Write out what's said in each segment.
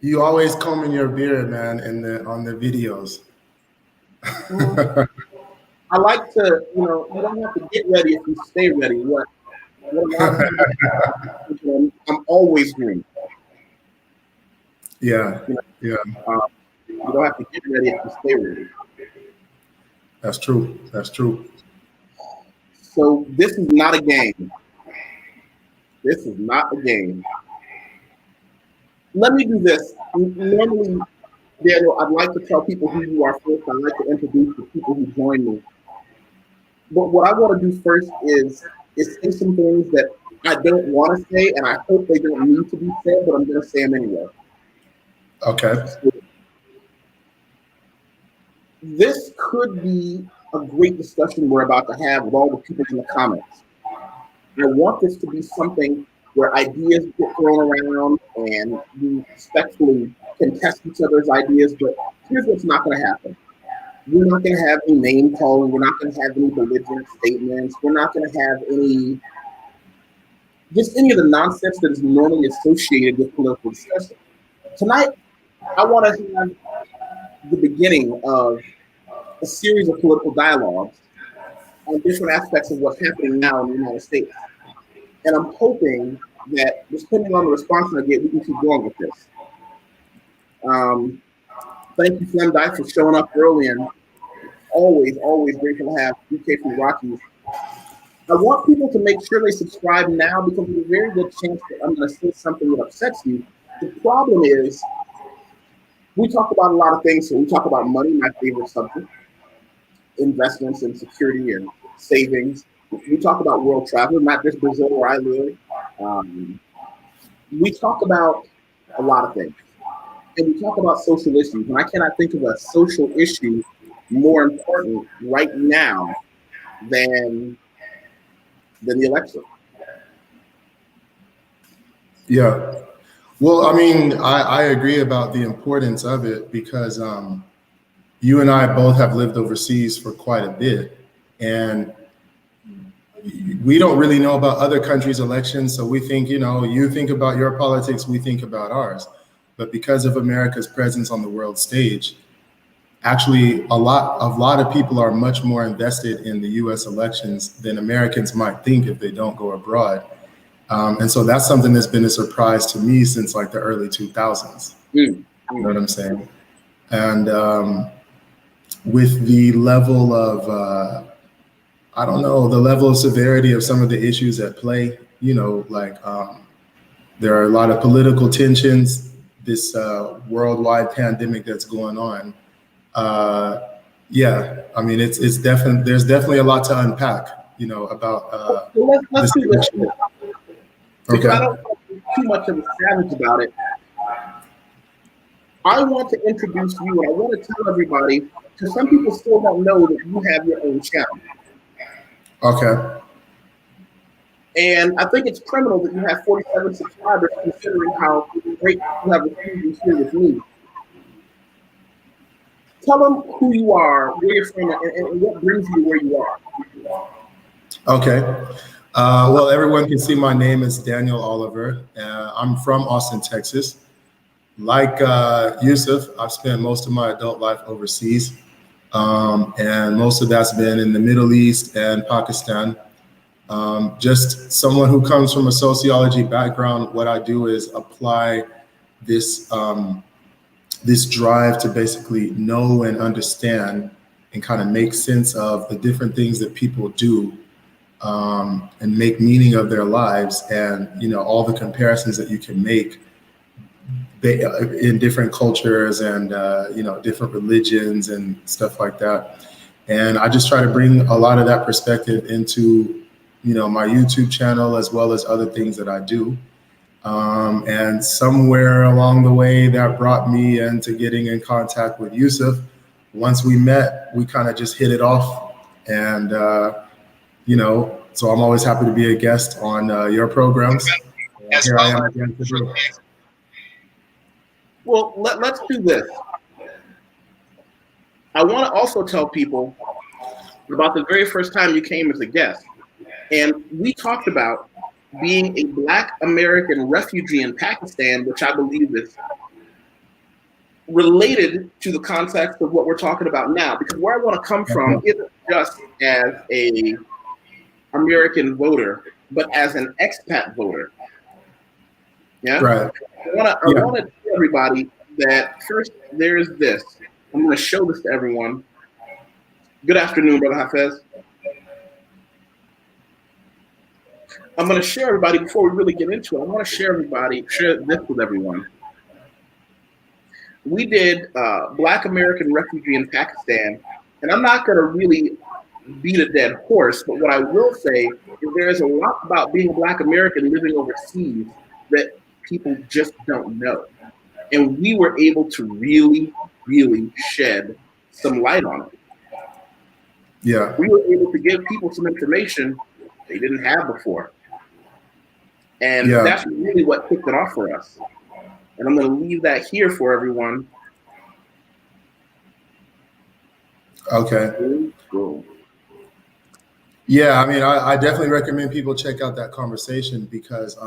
You always combing your beard, man, on the videos. Well, I like to, you don't have to get ready if you stay ready. What a lot of people I'm always green. Yeah, You know, yeah, you don't have to get ready if you stay ready. that's true. That's true. So this is not a game. This is not a game. Let me do this. Normally, Daniel, I'd like to tell people who you are first. I'd like to introduce the people who join me. But what I want to do first is say some things that I don't want to say, and I hope they don't need to be said, but I'm going to say them anyway. Okay. So this could be a great discussion we're about to have with all the people in the comments. I want this to be something where ideas get thrown around and we respectfully contest each other's ideas, but here's what's not going to happen. We're not going to have any name calling. We're not going to have any belligerent statements. We're not going to have any of the nonsense that is normally associated with political discussion. Tonight, I want to have the beginning of a series of political dialogues on different aspects of what's happening now in the United States. And I'm hoping that, depending on the response I get, we can keep going with this. Thank you, Slim Dice, for showing up early, and always grateful to have UK from Rockies. I want people to make sure they subscribe now because there's a very good chance that I'm going to say something that upsets you. The problem is, we talk about a lot of things. So we talk about money, my favorite subject, investments and security and savings. We talk about world travel, not just Brazil where I live. We talk about a lot of things. And we talk about social issues. And I cannot think of a social issue more important right now than the election. Yeah. Well, I mean, I agree about the importance of it because you and I both have lived overseas for quite a bit. And we don't really know about other countries' elections. So we think, you think about your politics, we think about ours. But because of America's presence on the world stage, actually a lot of people are much more invested in the US elections than Americans might think if they don't go abroad. And so that's something that's been a surprise to me since like the early 2000s. You know what I'm saying? And with the level of, I don't know, the level of severity of some of the issues at play, there are a lot of political tensions, this worldwide pandemic that's going on. Yeah, I mean, it's definitely, there's definitely a lot to unpack, about let's do this. Because okay. I don't want to be too much of a savage about it. I want to introduce you, and I want to tell everybody, because some people still don't know that you have your own channel. Okay. And I think it's criminal that you have 47 subscribers, considering how great you have received here with me. Tell them who you are, where you're from, and what brings you where you are. Okay. Well, everyone can see my name is Daniel Oliver. I'm from Austin, Texas. Like Yusef, I've spent most of my adult life overseas. And most of that's been in the Middle East and Pakistan. Just someone who comes from a sociology background, what I do is apply this this drive to basically know and understand and kind of make sense of the different things that people do and make meaning of their lives, and all the comparisons that you can make in different cultures and different religions and stuff like that. And I just try to bring a lot of that perspective into my YouTube channel as well as other things that I do. And somewhere along the way that brought me into getting in contact with Yusef. Once we met, we kind of just hit it off. And, so I'm always happy to be a guest on your programs. Here I am again today. Well, let's do this. I want to also tell people about the very first time you came as a guest. And we talked about being a Black American refugee in Pakistan, which I believe is related to the context of what we're talking about now, because where I want to come from isn't just as a American voter, but as an expat voter. Yeah. Right. I want to tell everybody that first there's this. I'm going to show this to everyone. Good afternoon, Brother Hafez. I'm going to share everybody before we really get into it. I want to share this with everyone. We did Black American refugee in Pakistan, and I'm not going to really beat a dead horse, but what I will say is there's a lot about being a Black American living overseas that people just don't know. And we were able to really, really shed some light on it. Yeah. We were able to give people some information they didn't have before. And that's really what kicked it off for us. And I'm going to leave that here for everyone. Okay. Cool. Yeah, I mean, I definitely recommend people check out that conversation because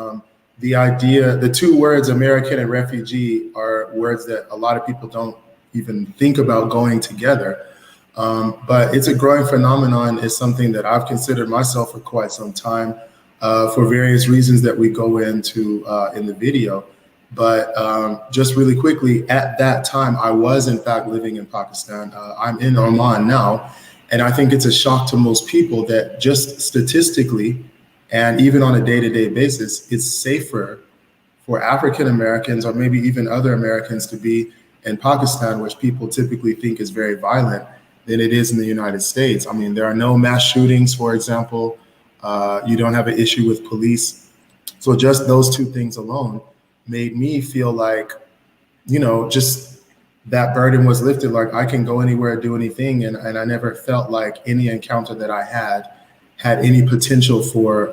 the idea, the two words American and refugee are words that a lot of people don't even think about going together. But it's a growing phenomenon. It's something that I've considered myself for quite some time for various reasons that we go into in the video. But just really quickly, at that time, I was in fact living in Pakistan. I'm in Oman now. And I think it's a shock to most people that just statistically, and even on a day-to-day basis, it's safer for African Americans or maybe even other Americans to be in Pakistan, which people typically think is very violent, than it is in the United States. I mean, there are no mass shootings, for example. You don't have an issue with police. So just those two things alone made me feel like, you know, just that burden was lifted. Like I can go anywhere, do anything. And I never felt like any encounter that I had any potential for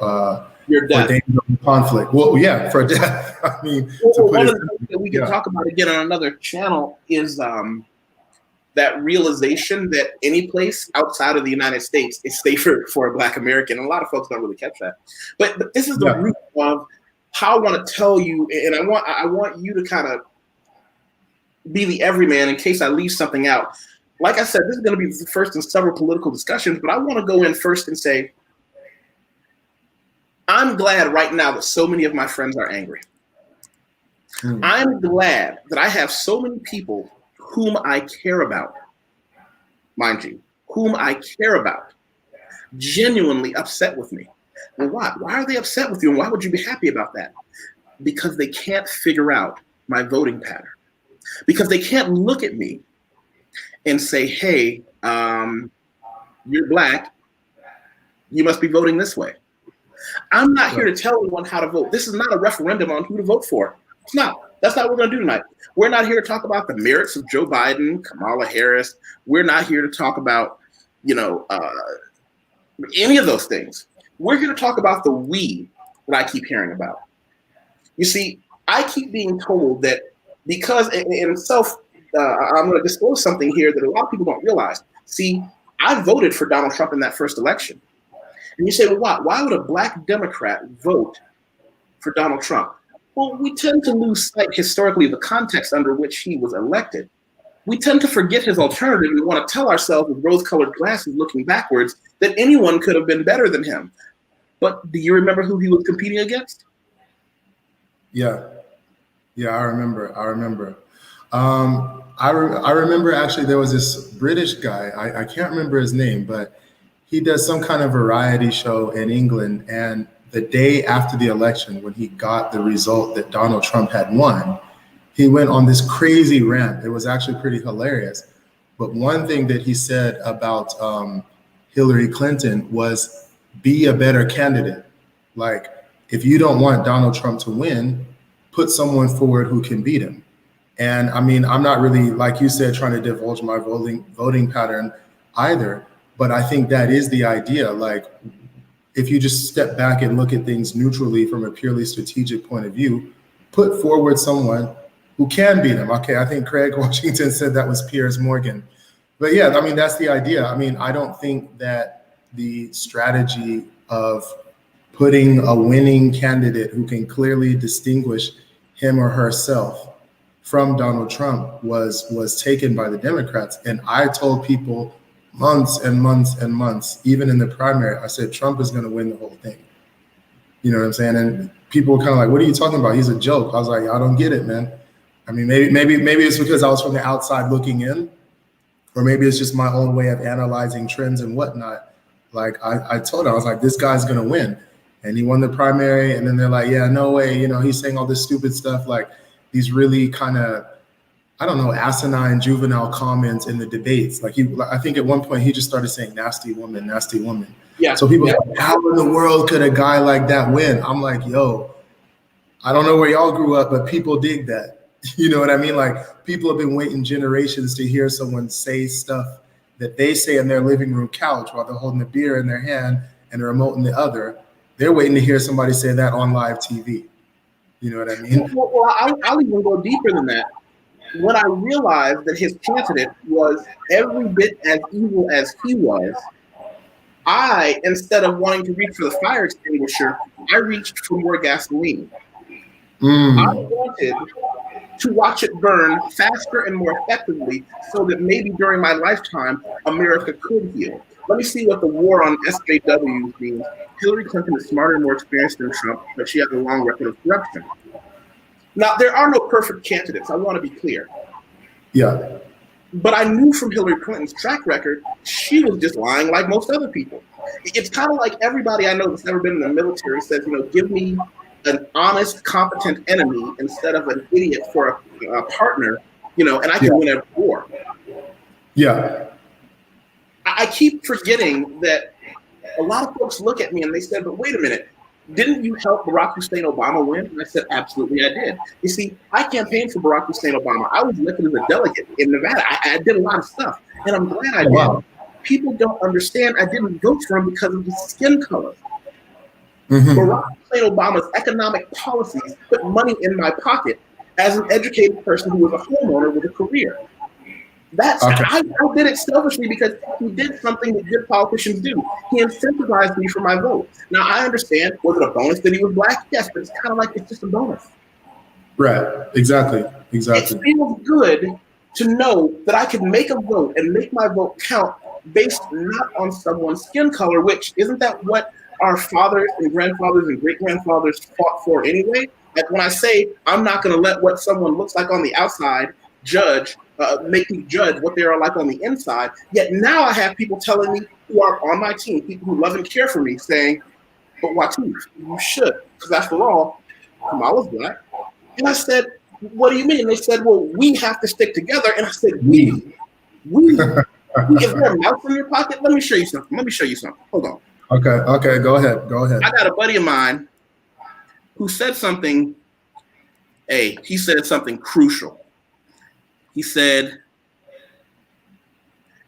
conflict. Well, yeah, for death. I mean, one of the things that we can talk about again on another channel is that realization that any place outside of the United States is safer for a Black American. And a lot of folks don't really catch that. But this is the root of how I want to tell you, and I want you to kind of be the everyman in case I leave something out. Like I said, this is going to be the first in several political discussions, but I want to go in first and say, I'm glad right now that so many of my friends are angry. I'm glad that I have so many people whom I care about, mind you, whom I care about, genuinely upset with me. Well, why? Why are they upset with you? And why would you be happy about that? Because they can't figure out my voting pattern. Because they can't look at me and say, hey, you're Black, you must be voting this way. I'm not here to tell anyone how to vote. This is not a referendum on who to vote for. It's not. That's not what we're going to do tonight. We're not here to talk about the merits of Joe Biden, Kamala Harris. We're not here to talk about, you know, any of those things. We're here to talk about the we that I keep hearing about. You see, I keep being told that because in self, I'm going to disclose something here that a lot of people don't realize. See, I voted for Donald Trump in that first election. And you say, well, why would a Black Democrat vote for Donald Trump? Well, we tend to lose sight historically of the context under which he was elected. We tend to forget his alternative. We want to tell ourselves with rose-colored glasses looking backwards that anyone could have been better than him. But do you remember who he was competing against? Yeah, I remember. I remember actually there was this British guy, I can't remember his name, but he does some kind of variety show in England. And the day after the election, when he got the result that Donald Trump had won, he went on this crazy rant. It was actually pretty hilarious. But one thing that he said about Hillary Clinton was be a better candidate. Like, if you don't want Donald Trump to win, put someone forward who can beat him. And I mean, I'm not really, like you said, trying to divulge my voting pattern either. But I think that is the idea. Like, if you just step back and look at things neutrally from a purely strategic point of view, put forward someone who can beat him. Okay, I think Craig Washington said that was Piers Morgan. But yeah, I mean, that's the idea. I mean, I don't think that the strategy of putting a winning candidate who can clearly distinguish him or herself from Donald Trump was taken by the Democrats. And I told people months and months and months, even in the primary, I said, Trump is going to win the whole thing. You know what I'm saying? And people were kind of like, what are you talking about? He's a joke. I was like, I don't get it, man. I mean, maybe it's because I was from the outside looking in, or maybe it's just my own way of analyzing trends and whatnot. Like I told him, I was like, this guy's going to win. And he won the primary. And then they're like, yeah, no way. You know, he's saying all this stupid stuff, like these really kind of, I don't know, asinine, juvenile comments in the debates. Like I think at one point he just started saying nasty woman, nasty woman. Yeah. So people are like, how in the world could a guy like that win? I'm like, yo, I don't know where y'all grew up, but people dig that. You know what I mean? Like people have been waiting generations to hear someone say stuff that they say in their living room couch while they're holding a beer in their hand and a remote in the other. They're waiting to hear somebody say that on live TV. You know what I mean? Well, I'll even go deeper than that. When I realized that his candidate was every bit as evil as he was, I, instead of wanting to reach for the fire extinguisher, I reached for more gasoline. I wanted to watch it burn faster and more effectively so that maybe during my lifetime, America could heal. Let me see what the war on SJWs means. Hillary Clinton is smarter and more experienced than Trump, but she has a long record of corruption. Now, there are no perfect candidates. I want to be clear. Yeah. But I knew from Hillary Clinton's track record, she was just lying like most other people. It's kind of like everybody I know that's never been in the military says, you know, give me an honest, competent enemy instead of an idiot for a partner, you know, and I can win every war. Yeah. I keep forgetting that a lot of folks look at me and they said, but wait a minute, didn't you help Barack Hussein Obama win? And I said, absolutely, I did. You see, I campaigned for Barack Hussein Obama. I was elected as a delegate in Nevada. I did a lot of stuff, and I'm glad I did. Wow. People don't understand I didn't vote for him because of his skin color. Barack Hussein Obama's economic policies put money in my pocket as an educated person who was a homeowner with a career. That's I did it selfishly because he did something that good politicians do. He incentivized me for my vote. Now I understand, was it a bonus that he was black? Yes, but it's kind of like it's just a bonus. Right. Exactly. It feels good to know that I can make a vote and make my vote count based not on someone's skin color, which isn't that what our fathers and grandfathers and great-grandfathers fought for anyway? Like when I say I'm not going to let what someone looks like on the outside make me judge what they are like on the inside. Yet now I have people telling me who are on my team, people who love and care for me, saying, but Wateef, you should, because after all, Kamala's black. And I said, what do you mean? And they said, well, we have to stick together. And I said, we. Is there a mouse in your pocket? Let me show you something. Hold on. Okay, go ahead. I got a buddy of mine who said something, he said something crucial. He said,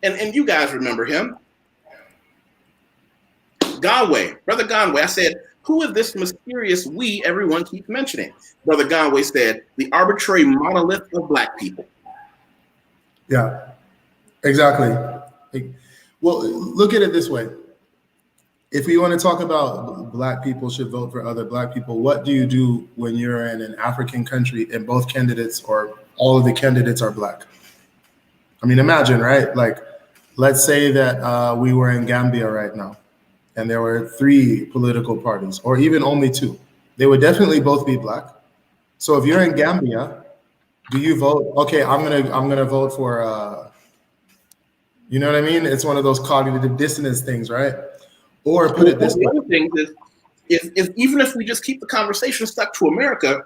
and you guys remember him, Conway, Brother Conway. I said, who is this mysterious we everyone keeps mentioning? Brother Conway said, the arbitrary monolith of black people. Yeah, exactly. Well, look at it this way. If we want to talk about black people should vote for other black people, what do you do when you're in an African country and both candidates or all of the candidates are black? I mean, imagine, right? Like, let's say that we were in Gambia right now and there were 3 political parties or even only 2. They would definitely both be black. So if you're in Gambia, do you vote? Okay, I'm gonna vote for, you know what I mean? It's one of those cognitive dissonance things, right? Or put it this way. The other thing is even if we just keep the conversation stuck to America,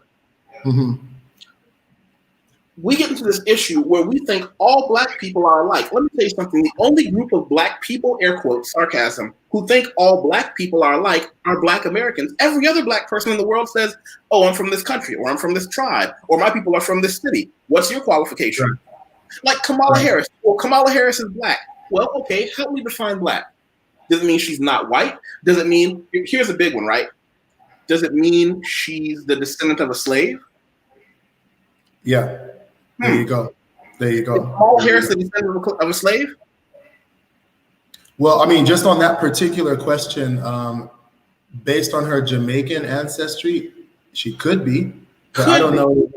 we get into this issue where we think all black people are alike. Let me tell you something. The only group of black people, air quotes, sarcasm, who think all black people are alike are black Americans. Every other black person in the world says, oh, I'm from this country, or I'm from this tribe, or my people are from this city. What's your qualification? Right. Like Kamala Harris. Well, Kamala Harris is black. Well, okay, help me define black. Does it mean she's not white? Does it mean, here's a big one, right? Does it mean she's the descendant of a slave? Yeah. There you go. Is Kamala Harris the descendant of a slave? Well, I mean, just on that particular question, based on her Jamaican ancestry, she could be. But I don't know.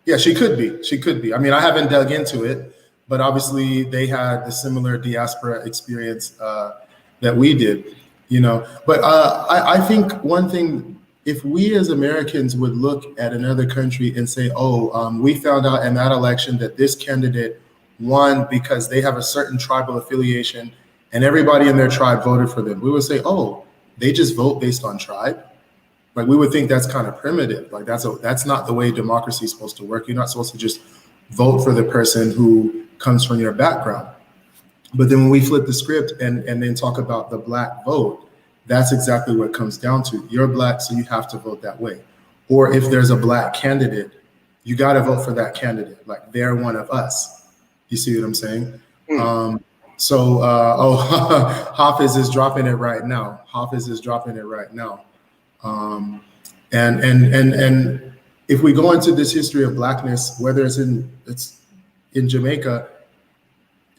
Yeah, she could be. She could be. I mean, I haven't dug into it, but obviously they had the similar diaspora experience that we did, you know. But I think one thing, if we as Americans would look at another country and say, oh, we found out in that election that this candidate won because they have a certain tribal affiliation and everybody in their tribe voted for them, we would say, oh, they just vote based on tribe. Like, we would think that's kind of primitive. Like, that's not the way democracy is supposed to work. You're not supposed to just vote for the person who comes from your background. But then when we flip the script and then talk about the Black vote, that's exactly what it comes down to. You're Black, so you have to vote that way. Or if there's a Black candidate, you got to vote for that candidate. Like, they're one of us. You see what I'm saying? Hafiz is dropping it right now. Hafiz is dropping it right now. And if we go into this history of Blackness, whether it's in Jamaica,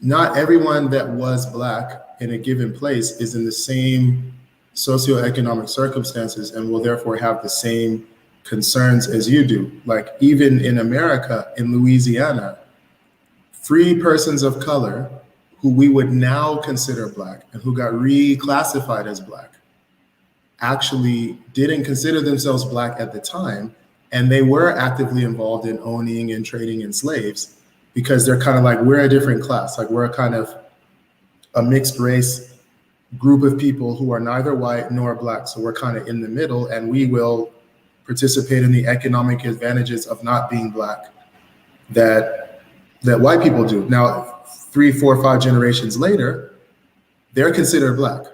not everyone that was Black in a given place is in the same socioeconomic circumstances and will therefore have the same concerns as you do. Like, even in America, in Louisiana, free persons of color who we would now consider Black and who got reclassified as Black actually didn't consider themselves Black at the time, and they were actively involved in owning and trading in slaves, because they're kind of like, we're a different class. Like, we're a kind of a mixed race group of people who are neither white nor Black. So we're kind of in the middle, and we will participate in the economic advantages of not being Black that white people do. Now, 3, 4, 5 generations later, they're considered Black,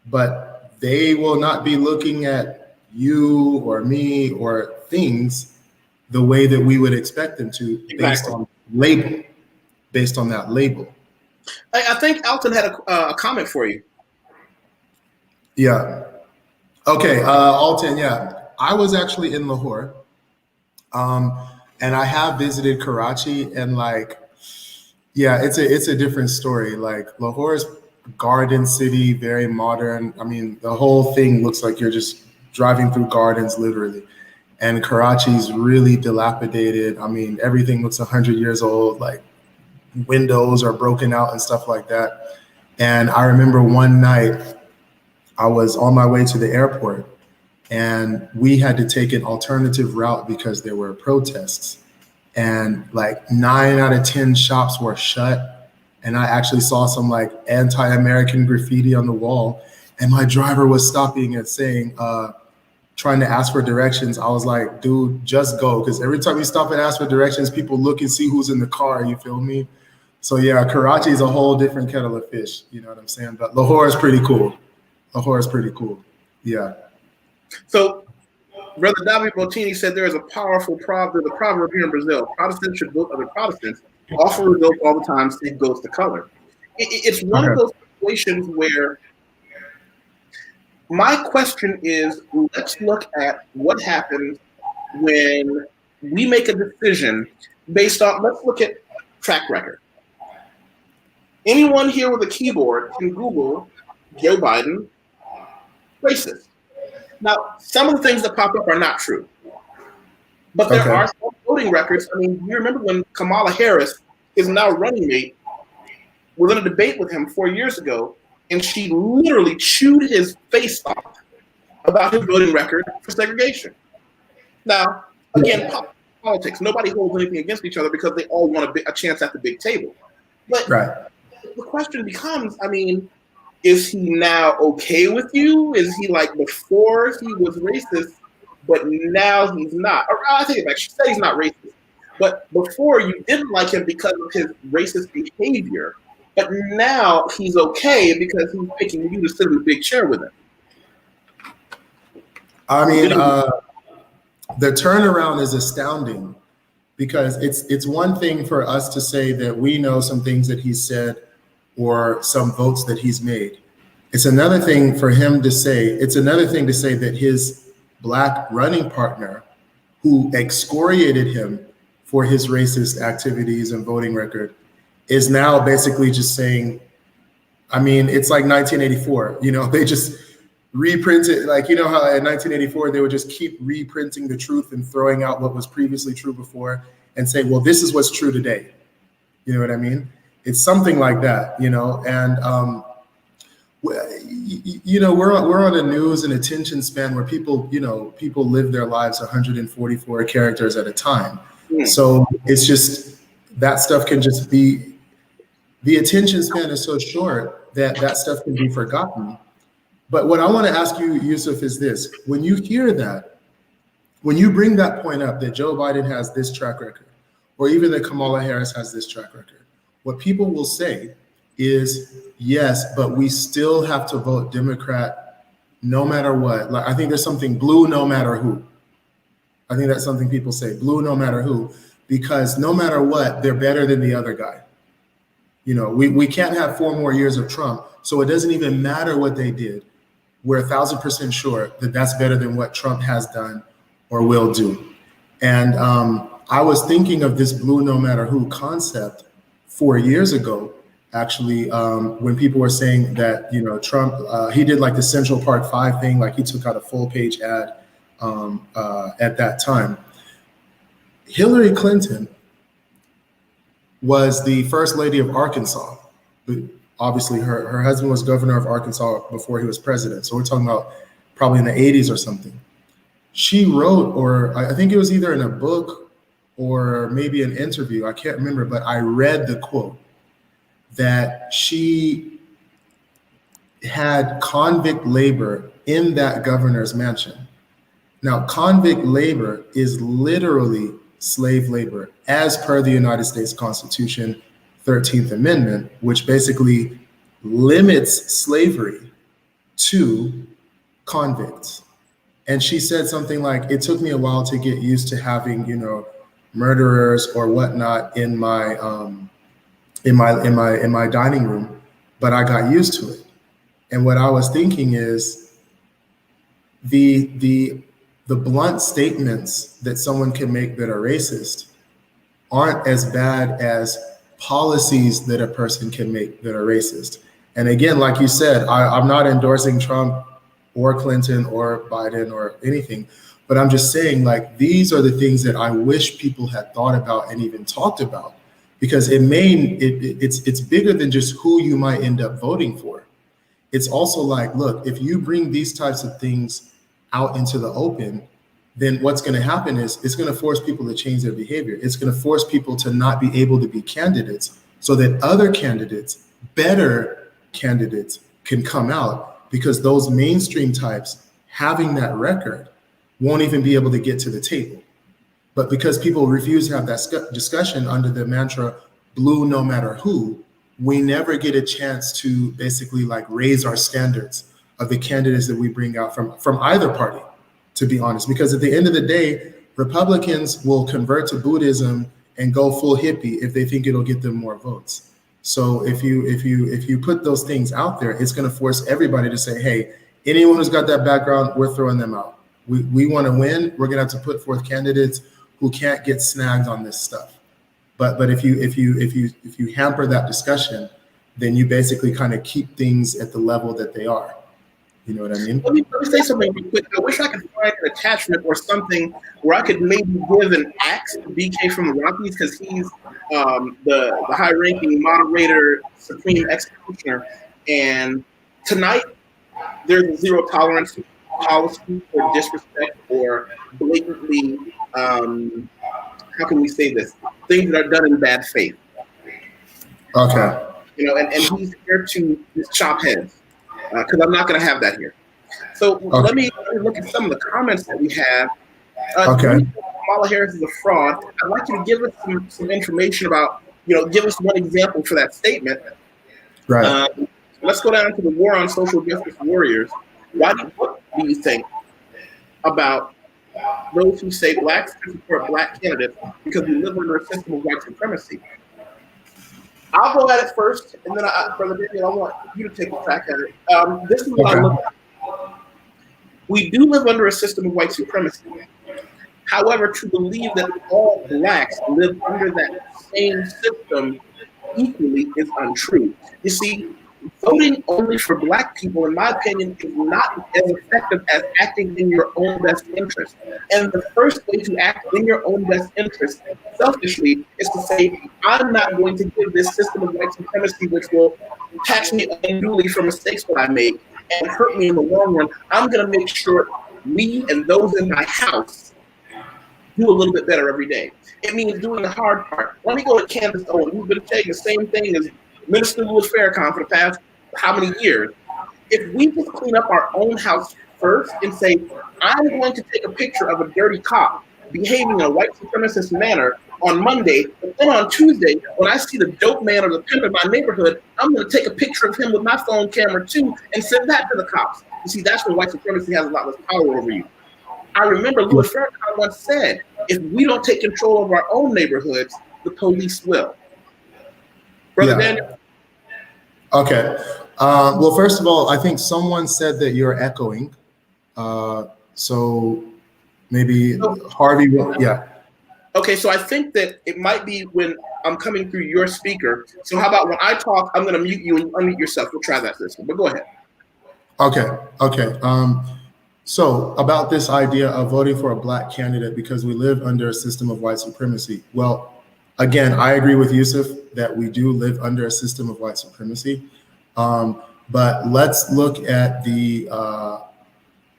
but they will not be looking at you or me or things the way that we would expect them to, based on label, based on that label. I think Alton had a comment for you. Yeah. Okay, Alton, yeah. I was actually in Lahore, and I have visited Karachi, and like, yeah, it's a different story. Like, Lahore's garden city, very modern. I mean, the whole thing looks like you're just driving through gardens, literally. And Karachi's really dilapidated. I mean, everything looks 100 years old, like windows are broken out and stuff like that. And I remember one night I was on my way to the airport, and we had to take an alternative route because there were protests. And like 9 out of 10 shops were shut. And I actually saw some like anti-American graffiti on the wall, and my driver was stopping and saying, trying to ask for directions. I was like, dude, just go. Because every time you stop and ask for directions, people look and see who's in the car, you feel me? So yeah, Karachi is a whole different kettle of fish, you know what I'm saying? But Lahore is pretty cool. Lahore is pretty cool, yeah. So Brother Davi Botini said there is a powerful proverb here in Brazil: Protestants should vote other Protestants. Offer results all the time, same goes to color. It's one of those situations where my question is, let's look at what happens when we make a decision based on, let's look at track record. Anyone here with a keyboard can Google Joe Biden racist. Now, some of the things that pop up are not true, but there are some voting records. I mean, you remember when Kamala Harris, his now running mate, was in a debate with him 4 years ago, and she literally chewed his face off about his voting record for segregation. Now, again, politics, nobody holds anything against each other because they all want a chance at the big table. But the question becomes, I mean, is he now okay with you? Is he like before he was racist, but now he's not? Or I think it's like, she said he's not racist, but before you didn't like him because of his racist behavior, but now he's okay because he's picking you to sit in the big chair with him. I mean, the turnaround is astounding, because it's one thing for us to say that we know some things that he said or some votes that he's made. It's another thing for him to say, that his Black running partner, who excoriated him for his racist activities and voting record, is now basically just saying, I mean, it's like 1984, you know, they just reprinted, like, you know how in 1984, they would just keep reprinting the truth and throwing out what was previously true before. and say, well, this is what's true today. You know what I mean? It's something like that, you know, and you know, we're on a news and attention span where people, you know, people live their lives 144 characters at a time. So it's just, that stuff can just be, the attention span is so short that that stuff can be forgotten. But what I want to ask you, Yusef, is this: when you hear that, when you bring that point up that Joe Biden has this track record, or even that Kamala Harris has this track record, what people will say is, yes, but we still have to vote Democrat no matter what. Like, I think there's something, blue no matter who. I think that's something people say, blue no matter who, because no matter what, they're better than the other guy. You know, we can't have 4 more years of Trump, so it doesn't even matter what they did. We're 1,000% sure that that's better than what Trump has done or will do. And I was thinking of this blue no matter who concept 4 years ago, actually, when people were saying that, you know, Trump, he did like the Central Park 5 thing, like he took out a full page ad at that time. Hillary Clinton was the first lady of Arkansas. Obviously, her husband was governor of Arkansas before he was president. So we're talking about probably in the 80s or something. She wrote, or I think it was either in a book or maybe an interview, I can't remember, but I read the quote that she had convict labor in that governor's mansion. Now, convict labor is literally slave labor, as per the United States Constitution, 13th Amendment, which basically limits slavery to convicts. And she said something like, it took me a while to get used to having, you know, murderers or whatnot in my dining room, but I got used to it. And what I was thinking is the blunt statements that someone can make that are racist aren't as bad as policies that a person can make that are racist. And again, like you said, I'm not endorsing Trump or Clinton or Biden or anything, but I'm just saying, like, these are the things that I wish people had thought about and even talked about, because it's bigger than just who you might end up voting for. It's also like, look, if you bring these types of things out into the open, then what's going to happen is it's going to force people to change their behavior. It's going to force people to not be able to be candidates so that other candidates, better candidates, can come out, because those mainstream types having that record won't even be able to get to the table. But because people refuse to have that discussion under the mantra, blue no matter who, we never get a chance to basically like raise our standards of the candidates that we bring out from either party, to be honest. Because at the end of the day, Republicans will convert to Buddhism and go full hippie if they think it'll get them more votes. So if you put those things out there, it's going to force everybody to say, hey, anyone who's got that background, we're throwing them out. We want to win. We're going to have to put forth candidates who can't get snagged on this stuff. But if you hamper that discussion, then you basically kind of keep things at the level that they are. You know what I mean? Let me say something real quick. I wish I could find an attachment or something where I could maybe give an axe to BK from the Rockies, because he's the high-ranking moderator, supreme executioner. And tonight, there's a zero tolerance policy for disrespect or blatantly, how can we say this? Things that are done in bad faith. Okay. You know, and he's here to just chop heads, because I'm not going to have that here. So let me look at some of the comments that we have. Okay. Kamala Harris is a fraud. I'd like you to give us some information about, give us one example for that statement. Right. Let's go down to the war on social justice warriors. What do you think about those who say blacks can support black candidates because we live under a system of white supremacy? I'll go at it first, and then, Brother Daniel, I want you to take a crack at it. This is what I look at. We do live under a system of white supremacy. However, to believe that all blacks live under that same system equally is untrue. You see, voting only for Black people, in my opinion, is not as effective as acting in your own best interest. And the first way to act in your own best interest, selfishly, is to say, I'm not going to give this system of white supremacy, which will tax me unduly for mistakes that I make and hurt me in the long run. I'm going to make sure me and those in my house do a little bit better every day. It means doing the hard part. Let me go to Candace Owens, who's been saying the same thing as Minister Louis Farrakhan for the past how many years. If we just clean up our own house first and say, I'm going to take a picture of a dirty cop behaving in a white supremacist manner on Monday, but then on Tuesday, when I see the dope man or the pimp in my neighborhood, I'm going to take a picture of him with my phone camera too and send that to the cops. You see, that's when white supremacy has a lot less power over you. I remember Louis Farrakhan once said, if we don't take control of our own neighborhoods, the police will. Brother Daniel? Okay. Well, first of all, I think someone said that you're echoing. So maybe Harvey, yeah. Okay, so I think that it might be when I'm coming through your speaker. So how about when I talk, I'm going to mute you and you unmute yourself. We'll try that system, but go ahead. Okay. So about this idea of voting for a Black candidate because we live under a system of white supremacy. Well, again, I agree with Yusef that we do live under a system of white supremacy. But let's look at the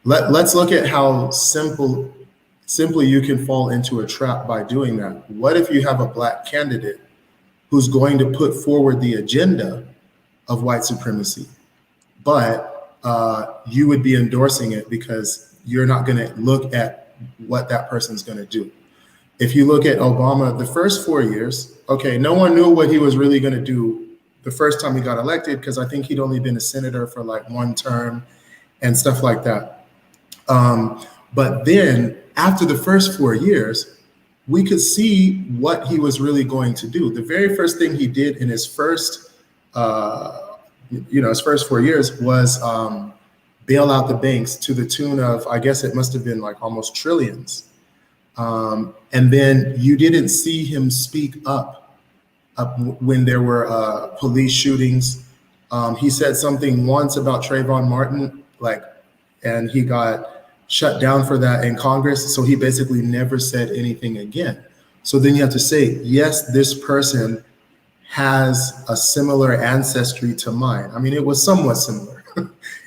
let's look at how simply you can fall into a trap by doing that. What if you have a Black candidate who's going to put forward the agenda of white supremacy, but you would be endorsing it because you're not going to look at what that person's going to do. If you look at Obama, the first 4 years, okay, no one knew what he was really going to do the first time he got elected because I think he'd only been a senator for like one term and stuff like that. But then after the first 4 years, we could see what he was really going to do. The very first thing he did in his first his first 4 years was bail out the banks to the tune of, I guess it must have been like almost trillions. And then you didn't see him speak up when there were police shootings. He said something once about Trayvon Martin, and he got shut down for that in Congress. So he basically never said anything again. So then you have to say, yes, this person has a similar ancestry to mine. I mean, it was somewhat similar.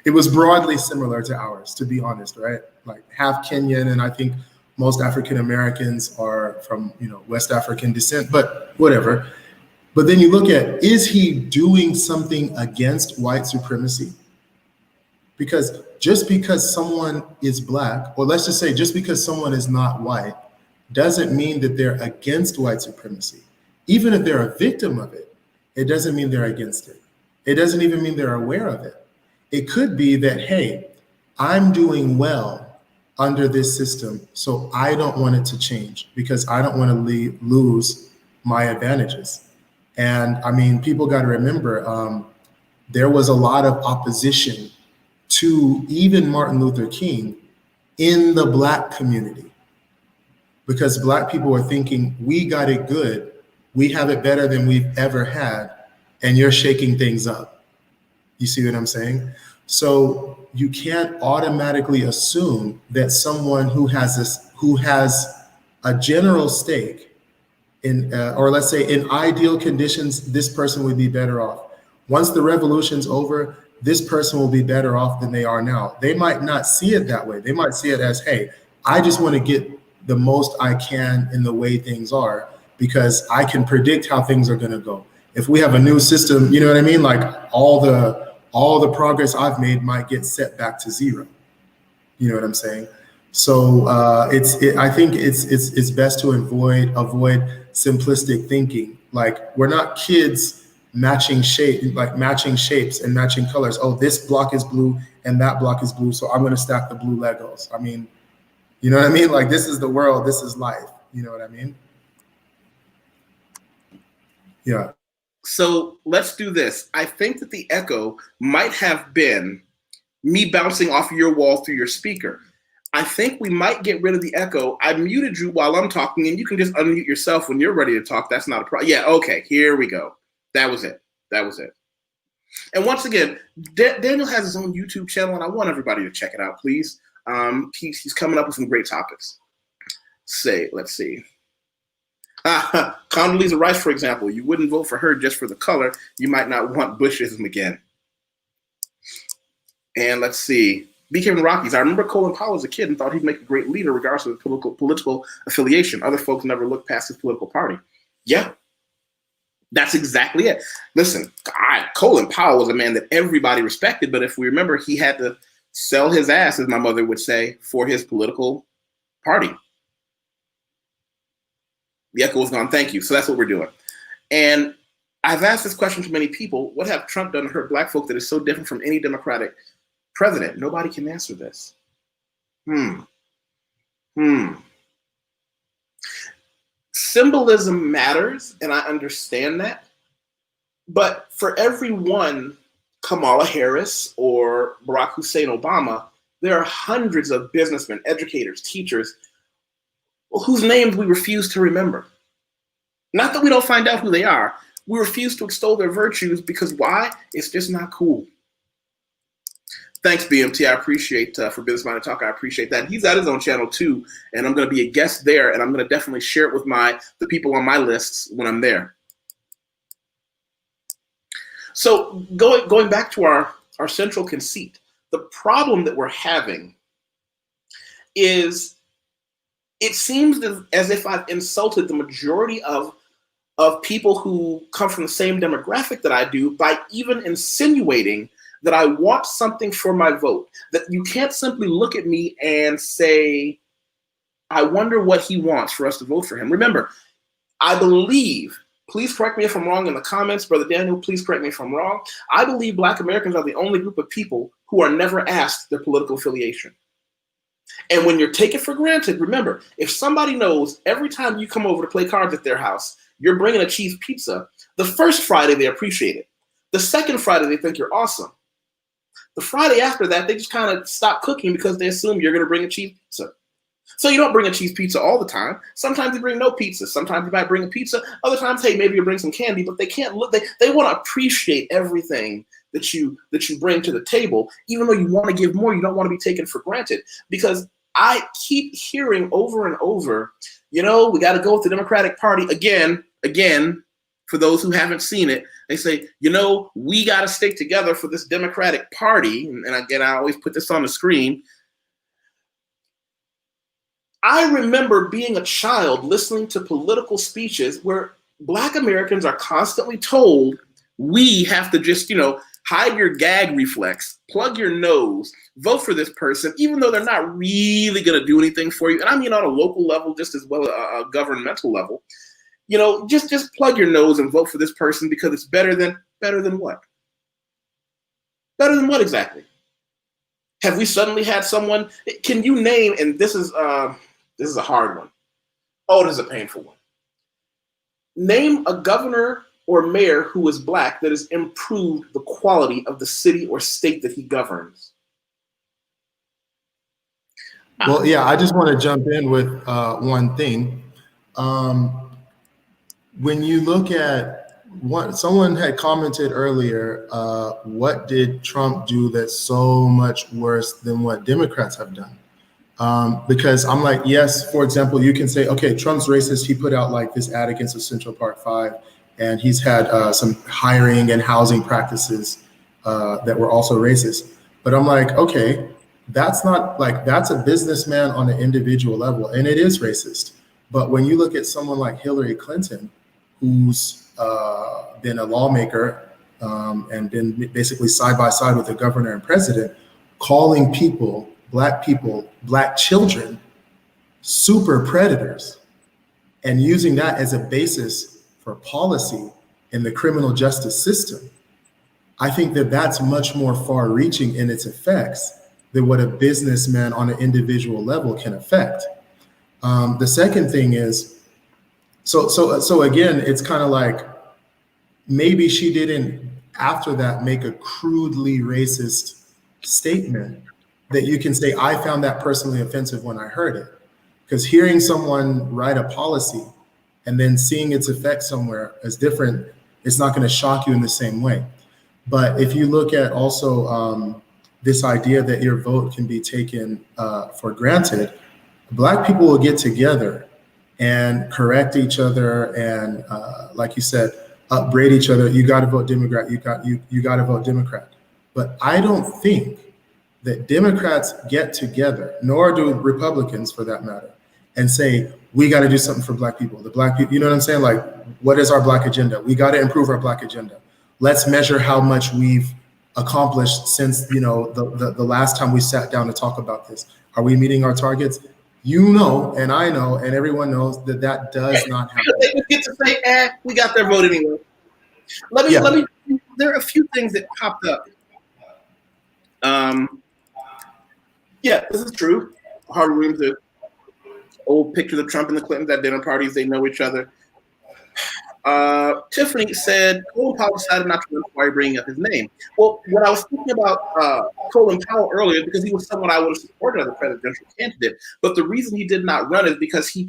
It was broadly similar to ours, to be honest, right? Like half Kenyan, and I think most African Americans are from, West African descent, but whatever. But then you look at, is he doing something against white supremacy? Because just because someone is Black, or let's just say just because someone is not white, doesn't mean that they're against white supremacy. Even if they're a victim of it, it doesn't mean they're against it. It doesn't even mean they're aware of it. It could be that, hey, I'm doing well under this system, so I don't want it to change because I don't want to lose my advantages. And I mean, people got to remember, there was a lot of opposition to even Martin Luther King in the Black community because Black people were thinking, we got it good. We have it better than we've ever had, and you're shaking things up. You see what I'm saying? So you can't automatically assume that someone who has a general stake in, or let's say in ideal conditions, this person would be better off. Once the revolution's over, this person will be better off than they are now. They might not see it that way. They might see it as, hey, I just want to get the most I can in the way things are, because I can predict how things are going to go. If we have a new system, you know what I mean? Like all the progress I've made might get set back to zero. You know what I'm saying? So I think it's best to avoid simplistic thinking. Like we're not kids matching shapes and matching colors. Oh, this block is blue and that block is blue, so I'm going to stack the blue Legos. I mean, you know what I mean? Like this is the world, this is life. You know what I mean? Yeah. So let's do this. I think that the echo might have been me bouncing off your wall through your speaker. I think we might get rid of the echo. I muted you while I'm talking, and you can just unmute yourself when you're ready to talk. That's not a problem. Yeah, okay, here we go. That was it. And once again, Daniel has his own YouTube channel, and I want everybody to check it out, please. He's coming up with some great topics. Let's see. Condoleezza Rice, for example, you wouldn't vote for her just for the color. You might not want Bushism again. And let's see. BK Rockies. I remember Colin Powell as a kid and thought he'd make a great leader regardless of his political affiliation. Other folks never looked past his political party. Yeah, that's exactly it. Listen, Colin Powell was a man that everybody respected, but if we remember, he had to sell his ass, as my mother would say, for his political party. The echo was gone. Thank you. So that's what we're doing. And I've asked this question to many people. What have Trump done to hurt black folk that is so different from any Democratic president? Nobody can answer this. Symbolism matters, and I understand that. But for every one Kamala Harris or Barack Hussein Obama, there are hundreds of businessmen, educators, teachers, whose names we refuse to remember. Not that we don't find out who they are. We refuse to extol their virtues because why? It's just not cool. Thanks, BMT. I appreciate for Business Minded Talk. I appreciate that. He's at his own channel too, and I'm going to be a guest there, and I'm going to definitely share it with the people on my lists when I'm there. So going back to our central conceit, the problem that we're having is it seems as if I've insulted the majority of people who come from the same demographic that I do by even insinuating that I want something for my vote. That you can't simply look at me and say, I wonder what he wants for us to vote for him. Remember, I believe, please correct me if I'm wrong in the comments, Brother Daniel, please correct me if I'm wrong. I believe Black Americans are the only group of people who are never asked their political affiliation. And when you're taken for granted, remember, if somebody knows every time you come over to play cards at their house, you're bringing a cheese pizza, the first Friday they appreciate it. The second Friday they think you're awesome. The Friday after that, they just kind of stop cooking because they assume you're going to bring a cheese pizza. So you don't bring a cheese pizza all the time. Sometimes you bring no pizza. Sometimes you might bring a pizza. Other times, hey, maybe you bring some candy, but they can't look. They want to appreciate everything that you bring to the table. Even though you want to give more, you don't want to be taken for granted. Because I keep hearing over and over, we got to go with the Democratic Party again. For those who haven't seen it, they say, we got to stick together for this Democratic Party. And again, I always put this on the screen. I remember being a child listening to political speeches where Black Americans are constantly told, we have to just, hide your gag reflex, plug your nose, vote for this person, even though they're not really going to do anything for you. And I mean on a local level, just as well a governmental level. Just plug your nose and vote for this person because it's better than what? Better than what exactly? Have we suddenly had someone? Can you name? And this is a hard one. Oh, this is a painful one. Name a governor or mayor who is Black that has improved the quality of the city or state that he governs. Well, yeah, I just want to jump in with one thing. When you look at what someone had commented earlier, what did Trump do that's so much worse than what Democrats have done? Because I'm like, yes, for example, you can say, okay, Trump's racist. He put out like this ad against the Central Park 5, and he's had some hiring and housing practices that were also racist. But I'm like, okay, that's a businessman on an individual level, and it is racist. But when you look at someone like Hillary Clinton, who's been a lawmaker and been basically side by side with the governor and president, calling Black children, super predators, and using that as a basis for policy in the criminal justice system. I think that that's much more far-reaching in its effects than what a businessman on an individual level can affect. The second thing is, so again, it's kind of like maybe she didn't, after that, make a crudely racist statement that you can say, I found that personally offensive when I heard it. Because hearing someone write a policy and then seeing its effect somewhere is different. It's not going to shock you in the same way. But if you look at also this idea that your vote can be taken for granted, Black people will get together and correct each other and, like you said, upbraid each other. You got to vote Democrat. You got to vote Democrat. But I don't think that Democrats get together, nor do Republicans for that matter, and say, we got to do something for Black people. The Black people, you know what I'm saying? Like, what is our Black agenda? We got to improve our Black agenda. Let's measure how much we've accomplished since, the last time we sat down to talk about this. Are we meeting our targets? You know, and I know, and everyone knows that that does not happen. They get to say, we got their vote anyway. Let me. There are a few things that popped up. Yeah, this is true. Harvard Williams, the old pictures of Trump and the Clintons at dinner parties. They know each other. Tiffany said Colin Powell decided not to run. Why are you bringing up his name? Well, when I was thinking about Colin Powell earlier, because he was someone I would have supported as a presidential candidate, but the reason he did not run is because he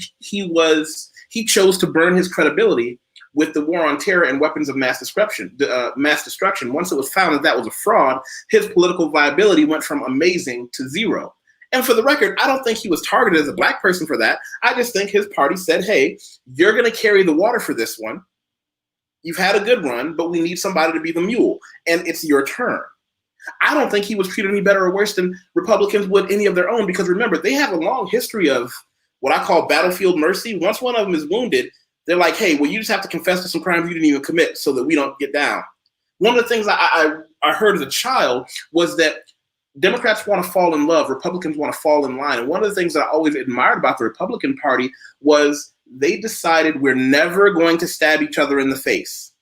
chose to burn his credibility with the war on terror and weapons of mass destruction. Once it was found that was a fraud, his political viability went from amazing to zero. And for the record, I don't think he was targeted as a Black person for that. I just think his party said, hey, you're going to carry the water for this one. You've had a good run, but we need somebody to be the mule, and it's your turn. I don't think he was treated any better or worse than Republicans would any of their own, because remember, they have a long history of what I call battlefield mercy. Once one of them is wounded, they're like, hey, well, you just have to confess to some crimes you didn't even commit so that we don't get down. One of the things I heard as a child was that Democrats want to fall in love, Republicans want to fall in line. And one of the things that I always admired about the Republican Party was they decided we're never going to stab each other in the face.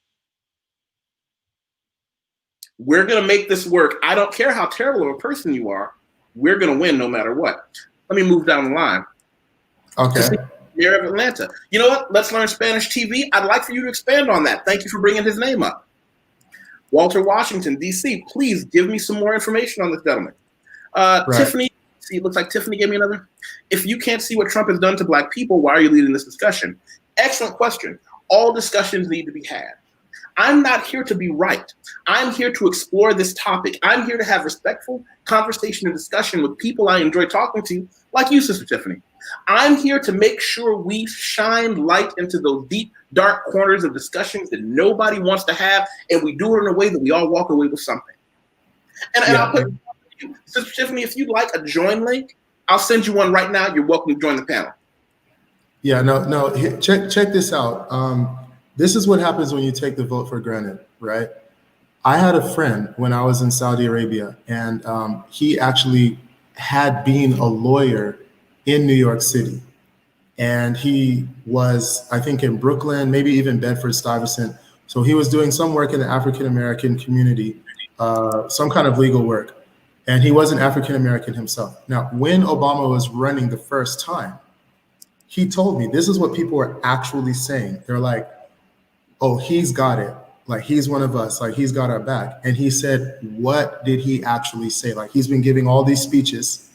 We're going to make this work. I don't care how terrible of a person you are. We're going to win no matter what. Let me move down the line. Okay. Mayor of Atlanta. You know what? Let's learn Spanish TV. I'd like for you to expand on that. Thank you for bringing his name up. Walter Washington, D.C., please give me some more information on this gentleman. Right. Tiffany, see, it looks like Tiffany gave me another. If you can't see what Trump has done to Black people, why are you leading this discussion? Excellent question. All discussions need to be had. I'm not here to be right. I'm here to explore this topic. I'm here to have respectful conversation and discussion with people I enjoy talking to, like you, Sister Tiffany. I'm here to make sure we shine light into those deep, dark corners of discussions that nobody wants to have, and we do it in a way that we all walk away with something. And I'll put, Sister Tiffany, if you'd like a join link, I'll send you one right now. You're welcome to join the panel. Yeah, no. Check this out. This is what happens when you take the vote for granted, right? I had a friend when I was in Saudi Arabia, and he actually had been a lawyer in New York City. And he was, I think, in Brooklyn, maybe even Bedford-Stuyvesant. So he was doing some work in the African-American community, some kind of legal work. And he wasn't African-American himself. Now, when Obama was running the first time, he told me, this is what people were actually saying. They're like, oh, he's got it. Like, he's one of us. Like, he's got our back. And he said, what did he actually say? Like, he's been giving all these speeches,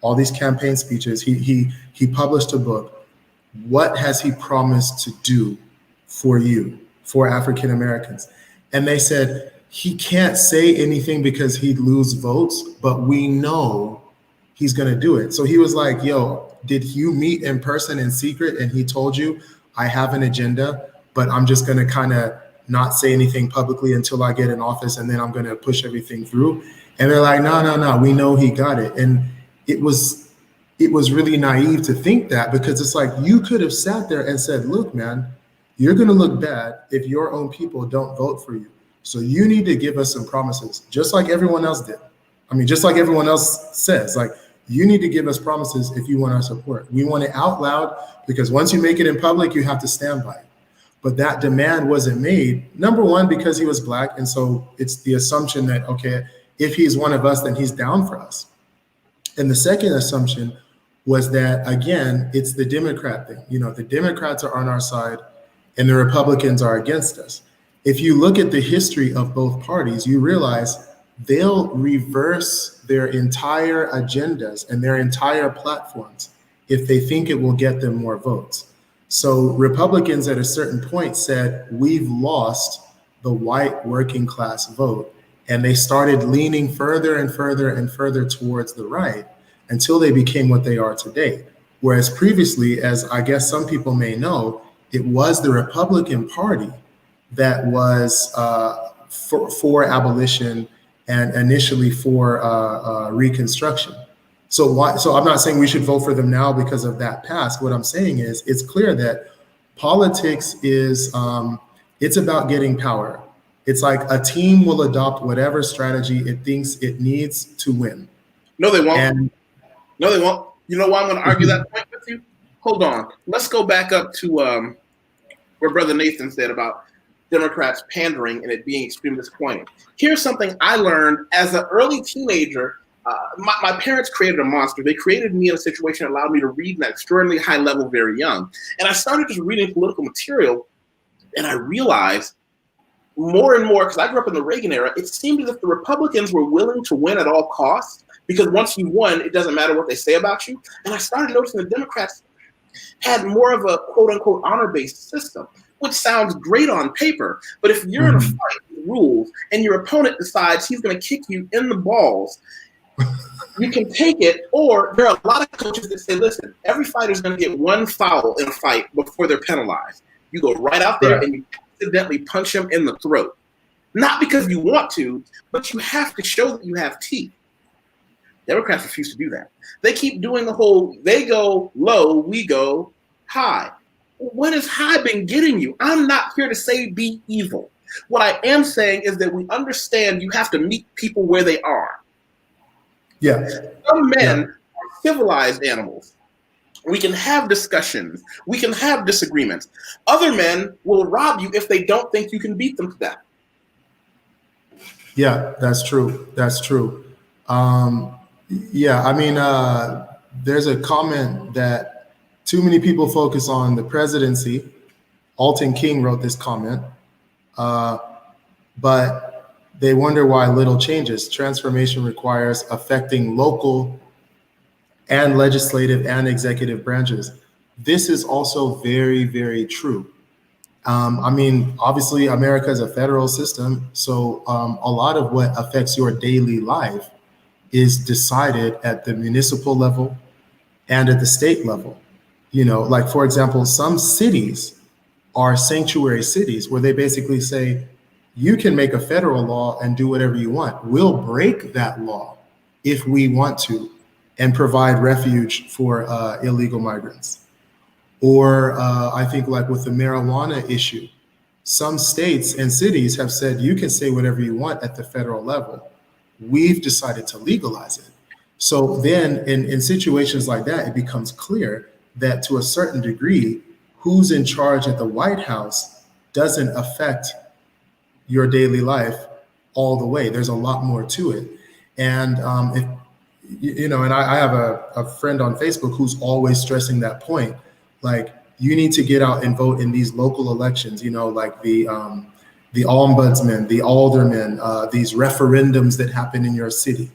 all these campaign speeches. He published a book. What has he promised to do for you, for African Americans? And they said, he can't say anything because he'd lose votes, but we know he's going to do it. So he was like, yo, did you meet in person in secret? And he told you, I have an agenda, but I'm just going to kind of not say anything publicly until I get in office, and then I'm going to push everything through. And they're like, no, we know he got it. And it was really naive to think that, because it's like, you could have sat there and said, look, man, you're going to look bad if your own people don't vote for you. So you need to give us some promises, just like everyone else did. I mean, just like everyone else says, like, you need to give us promises if you want our support. We want it out loud, because once you make it in public, you have to stand by it. But that demand wasn't made, number one, because he was Black. And so it's the assumption that, okay, if he's one of us, then he's down for us. And the second assumption was that, again, it's the Democrat thing. You know, the Democrats are on our side and the Republicans are against us. If you look at the history of both parties, you realize they'll reverse their entire agendas and their entire platforms if they think it will get them more votes. So Republicans at a certain point said, we've lost the white working class vote, And they started leaning further and further and further towards the right until they became what they are today. Whereas previously, as I guess some people may know, it was the Republican Party that was for abolition and initially for Reconstruction. So I'm not saying we should vote for them now because of that past. What I'm saying is it's clear that politics is it's about getting power. It's like a team will adopt whatever strategy it thinks it needs to win. No, they won't. And no, they won't. You know why I'm going to argue that point with you? Hold on. Let's go back up to where Brother Nathan said about Democrats pandering and it being extremely disappointing. Here's something I learned as an early teenager. My parents created a monster. They created me in a situation that allowed me to read at an extraordinarily high level very young. And I started just reading political material, and I realized more and more, because I grew up in the Reagan era, it seemed as if the Republicans were willing to win at all costs, because once you won, it doesn't matter what they say about you. And I started noticing the Democrats had more of a quote-unquote honor-based system, which sounds great on paper. But if you're in a fight with rules and your opponent decides he's going to kick you in the balls, you can take it. Or there are a lot of coaches that say, listen, every fighter's going to get one foul in a fight before they're penalized. You go right out there and you accidentally punch him in the throat. Not because you want to, but you have to show that you have teeth. Democrats refuse to do that. They keep doing the whole, they go low, we go high. What has high been getting you? I'm not here to say be evil. What I am saying is that we understand you have to meet people where they are. Yeah. Some men are civilized animals. We can have discussions. We can have disagreements. Other men will rob you if they don't think you can beat them to that. Yeah, that's true. That's true. Yeah, I mean, there's a comment that too many people focus on the presidency. Alton King wrote this comment, but they wonder why little changes. Transformation requires affecting local and legislative and executive branches. This is also very, very true. I mean, obviously, America is a federal system, so a lot of what affects your daily life is decided at the municipal level and at the state level. You know, like, for example, some cities are sanctuary cities where they basically say, you can make a federal law and do whatever you want. We'll break that law if we want to and provide refuge for illegal migrants. Or I think like with the marijuana issue, some states and cities have said you can say whatever you want at the federal level. We've decided to legalize it. So then in situations like that, it becomes clear that to a certain degree, who's in charge at the White House doesn't affect your daily life all the way. There's a lot more to it. And if you know, and I have a friend on Facebook who's always stressing that point. Like, you need to get out and vote in these local elections, you know, like the ombudsman, the aldermen, these referendums that happen in your city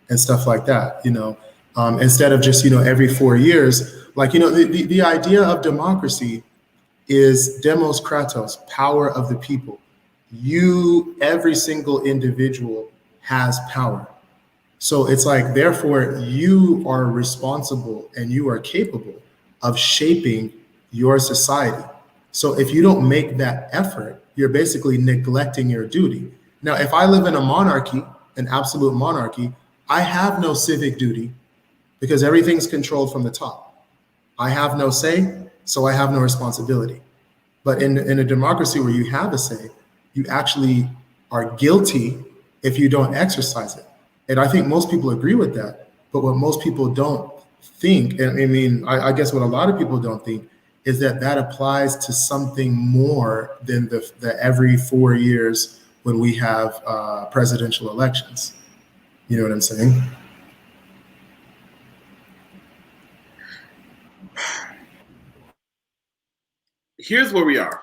and stuff like that, you know, instead of just, you know, every 4 years. Like, you know, the idea of democracy is demos kratos, power of the people. Every single individual has power. So it's like, therefore, you are responsible and you are capable of shaping your society. So if you don't make that effort, you're basically neglecting your duty. Now, if I live in a monarchy, an absolute monarchy, I have no civic duty because everything's controlled from the top. I have no say, so I have no responsibility. But in a democracy where you have a say, you actually are guilty if you don't exercise it. And I think most people agree with that. But what most people don't think, and I mean, I guess what a lot of people don't think, is that that applies to something more than the every 4 years when we have presidential elections. You know what I'm saying? Here's where we are.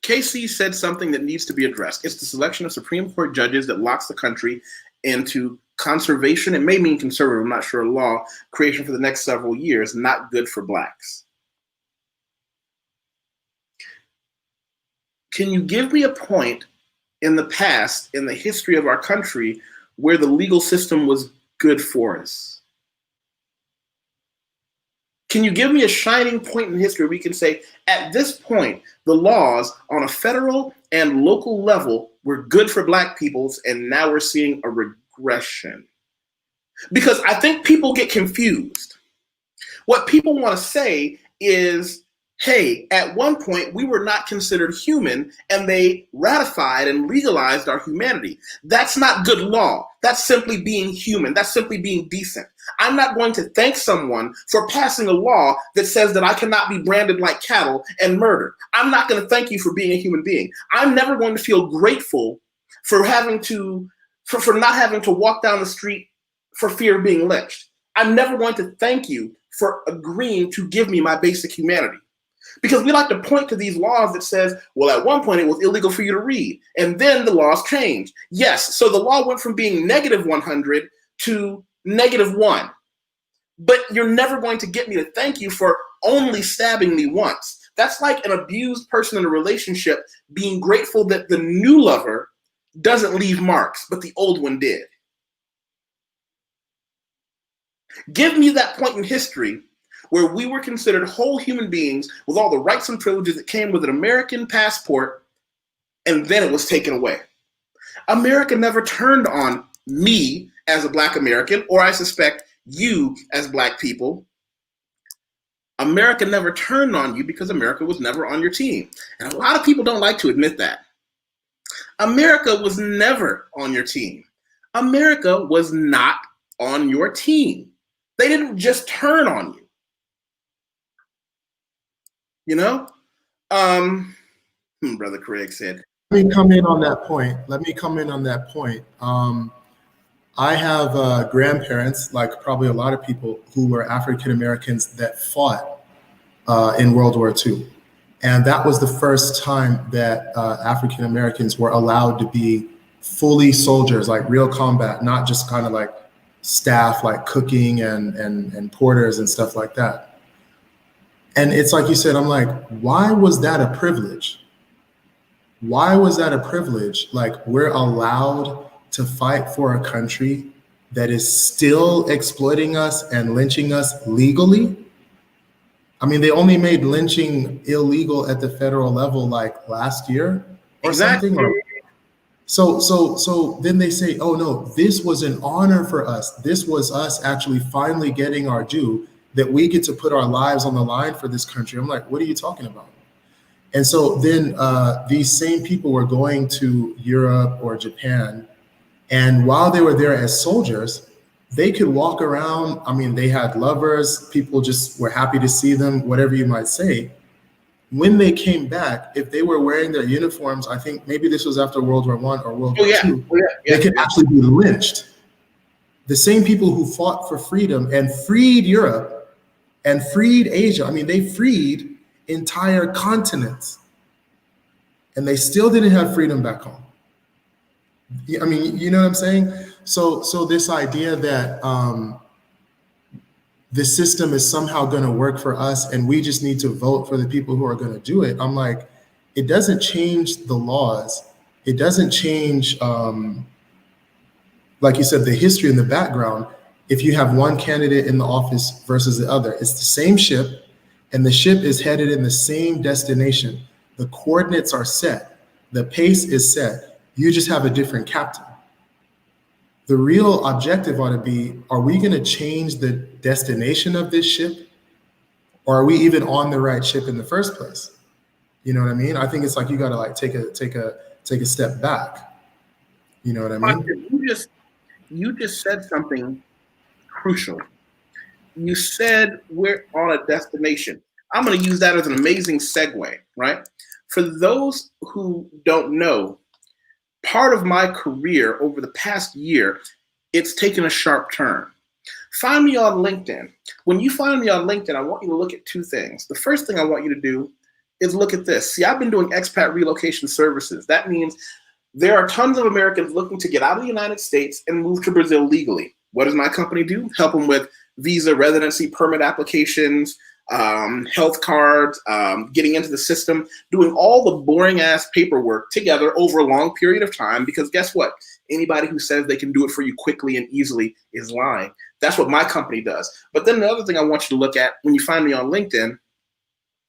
KC said something that needs to be addressed. It's the selection of Supreme Court judges that locks the country into conservation. It may mean conservative, I'm not sure, law creation for the next several years, not good for blacks. Can you give me a point in the past, in the history of our country, where the legal system was good for us? Can you give me a shining point in history where we can say, at this point, the laws on a federal and local level were good for Black peoples, and now we're seeing a regression? Because I think people get confused. What people want to say is, hey, at one point we were not considered human, and they ratified and legalized our humanity. That's not good law. That's simply being human. That's simply being decent. I'm not going to thank someone for passing a law that says that I cannot be branded like cattle and murdered. I'm not going to thank you for being a human being. I'm never going to feel grateful for having to, for not having to walk down the street for fear of being lynched. I'm never going to thank you for agreeing to give me my basic humanity. Because we like to point to these laws that says, well, at one point it was illegal for you to read, and then the laws changed. Yes, so the law went from being -100 to -1. But you're never going to get me to thank you for only stabbing me once. That's like an abused person in a relationship being grateful that the new lover doesn't leave marks, but the old one did. Give me that point in history where we were considered whole human beings with all the rights and privileges that came with an American passport, and then it was taken away. America never turned on me as a Black American, or I suspect you as Black people. America never turned on you because America was never on your team. And a lot of people don't like to admit that. America was never on your team. America was not on your team. They didn't just turn on you. You know? Brother Craig said. Let me come in on that point. I have grandparents, like probably a lot of people, who were African Americans that fought in World War II. And that was the first time that African Americans were allowed to be fully soldiers, like real combat, not just kind of like staff, like cooking and porters and stuff like that. And it's like you said, I'm like, why was that a privilege? Why was that a privilege? Like, we're allowed to fight for a country that is still exploiting us and lynching us legally. I mean, they only made lynching illegal at the federal level like last year or exactly. something. So then they say, oh no, this was an honor for us. This was us actually finally getting our due, that we get to put our lives on the line for this country. I'm like, what are you talking about? And so then these same people were going to Europe or Japan, and while they were there as soldiers, they could walk around. I mean, they had lovers, people just were happy to see them, whatever you might say. When they came back, if they were wearing their uniforms, I think maybe this was after World War I or World War II, they could actually be lynched. The same people who fought for freedom and freed Europe and freed Asia, I mean, they freed entire continents, and they still didn't have freedom back home. I mean, you know what I'm saying? So this idea that the system is somehow going to work for us and we just need to vote for the people who are going to do it, I'm like, it doesn't change the laws. It doesn't change, like you said, the history and the background. If you have one candidate in the office versus the other, it's the same ship, and the ship is headed in the same destination. The coordinates are set. The pace is set. You just have a different captain. The real objective ought to be, are we going to change the destination of this ship? Or are we even on the right ship in the first place? You know what I mean? I think it's like, you got to like take a step back. You know what I mean? You just said something crucial. You said we're on a destination. I'm going to use that as an amazing segue, right? For those who don't know, part of my career over the past year, it's taken a sharp turn. Find me on LinkedIn. When you find me on LinkedIn, I want you to look at two things. The first thing I want you to do is look at this. See, I've been doing expat relocation services. That means there are tons of Americans looking to get out of the United States and move to Brazil legally. What does my company do? Help them with visa, residency, permit applications, health cards, getting into the system, doing all the boring ass paperwork together over a long period of time, because guess what? Anybody who says they can do it for you quickly and easily is lying. That's what my company does. But then the other thing I want you to look at when you find me on LinkedIn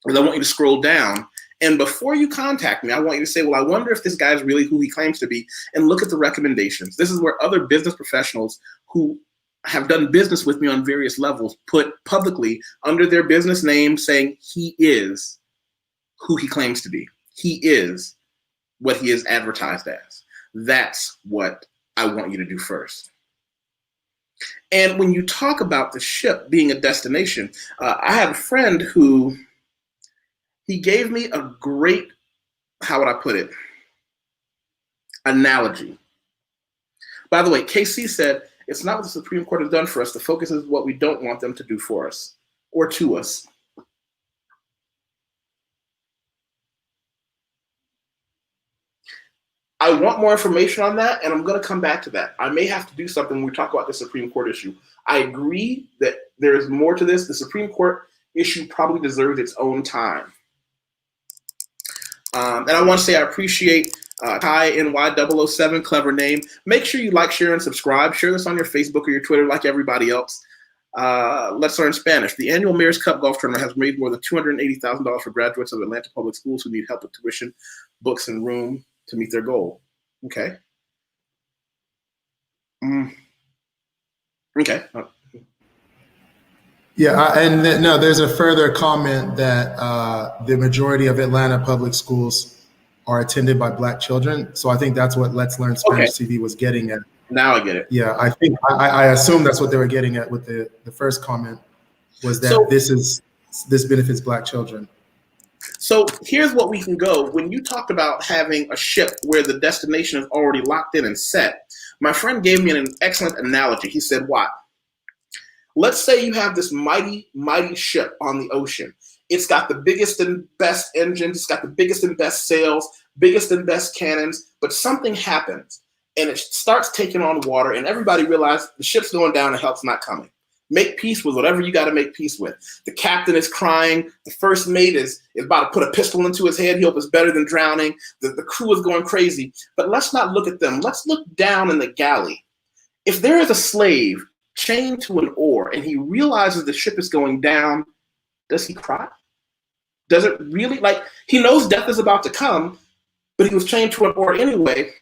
is I want you to scroll down. And before you contact me, I want you to say, well, I wonder if this guy is really who he claims to be, and look at the recommendations. This is where other business professionals who have done business with me on various levels put publicly under their business name saying he is who he claims to be. He is what he is advertised as. That's what I want you to do first. And when you talk about the ship being a destination, I have a friend who, he gave me a great, how would I put it, analogy. By the way, KC said, it's not what the Supreme Court has done for us. The focus is what we don't want them to do for us or to us. I want more information on that, and I'm going to come back to that. I may have to do something when we talk about the Supreme Court issue. I agree that there is more to this. The Supreme Court issue probably deserves its own time. And I want to say I appreciate Kai NY007, clever name. Make sure you like, share, and subscribe. Share this on your Facebook or your Twitter like everybody else. Let's learn Spanish. The annual Mayor's Cup golf tournament has raised more than $280,000 for graduates of Atlanta public schools who need help with tuition, books, and room to meet their goal. Okay. Okay. Yeah, no, there's a further comment that the majority of Atlanta public schools are attended by Black children. So I think that's what Let's Learn Spanish TV was getting at. Now I get it. Yeah, I think I assume that's what they were getting at with the first comment, was that this benefits Black children. So here's what we can go. When you talked about having a ship where the destination is already locked in and set, my friend gave me an excellent analogy. He said, what? Let's say you have this mighty, mighty ship on the ocean. It's got the biggest and best engines. It's got the biggest and best sails, biggest and best cannons, but something happens and it starts taking on water and everybody realizes the ship's going down and help's not coming. Make peace with whatever you got to make peace with. The captain is crying. The first mate is about to put a pistol into his head. He hopes it's better than drowning. The crew is going crazy. But let's not look at them. Let's look down in the galley. If there is a slave chained to an oar and he realizes the ship is going down, does he cry? Does it really, like, he knows death is about to come, but he was chained to an oar anyway.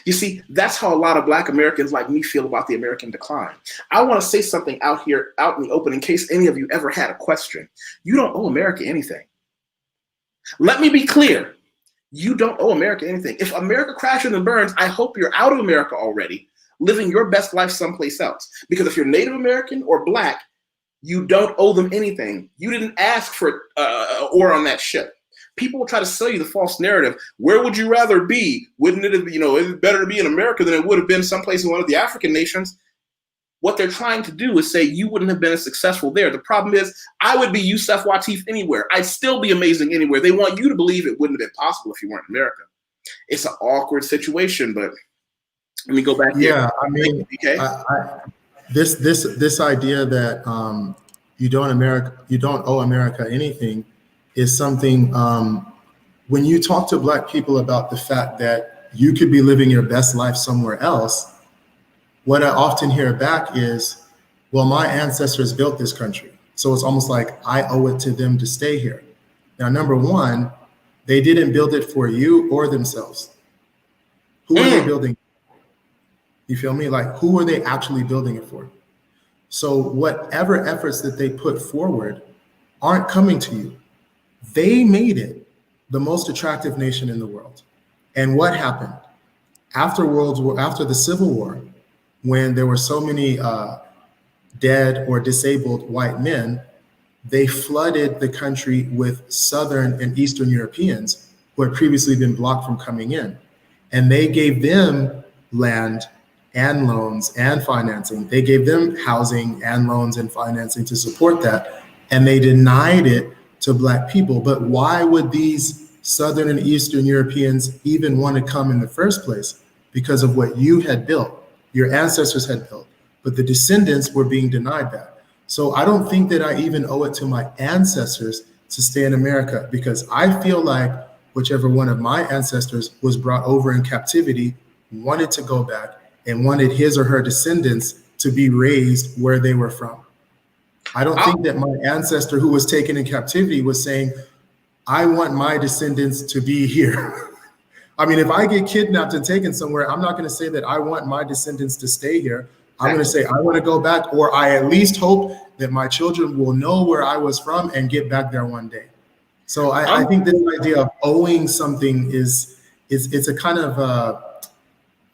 You see, that's how a lot of Black Americans like me feel about the American decline. I want to say something out here, out in the open, in case any of you ever had a question. You don't owe America anything. Let me be clear. You don't owe America anything. If America crashes and burns, I hope you're out of America already, living your best life someplace else. Because if you're Native American or Black, you don't owe them anything. You didn't ask for oar on that ship. People will try to sell you the false narrative. Where would you rather be? Wouldn't it have, it's better to be in America than it would have been someplace in one of the African nations? What they're trying to do is say you wouldn't have been as successful there. The problem is I would be YusefWateef anywhere. I'd still be amazing anywhere. They want you to believe it wouldn't have been possible if you weren't in America. It's an awkward situation, but let me go back. Yeah, I mean, okay. This idea that you don't owe America anything is something, when you talk to Black people about the fact that you could be living your best life somewhere else, what I often hear back is, well, my ancestors built this country, so it's almost like I owe it to them to stay here. Now, number one, they didn't build it for you or themselves. Who are they building? You feel me? Like, who are they actually building it for? So whatever efforts that they put forward aren't coming to you. They made it the most attractive nation in the world. And what happened? After the Civil War, when there were so many dead or disabled white men, they flooded the country with Southern and Eastern Europeans who had previously been blocked from coming in. And they gave them land and loans and financing. They gave them housing and loans and financing to support that. And they denied it to Black people. But why would these Southern and Eastern Europeans even want to come in the first place? Because of what you had built, your ancestors had built. But the descendants were being denied that. So I don't think that I even owe it to my ancestors to stay in America, because I feel like whichever one of my ancestors was brought over in captivity wanted to go back and wanted his or her descendants to be raised where they were from. I don't think that my ancestor who was taken in captivity was saying, I want my descendants to be here. I mean, if I get kidnapped and taken somewhere, I'm not going to say that I want my descendants to stay here. I'm going to say I want to go back, or I at least hope that my children will know where I was from and get back there one day. So I think this idea of owing something is it's a kind of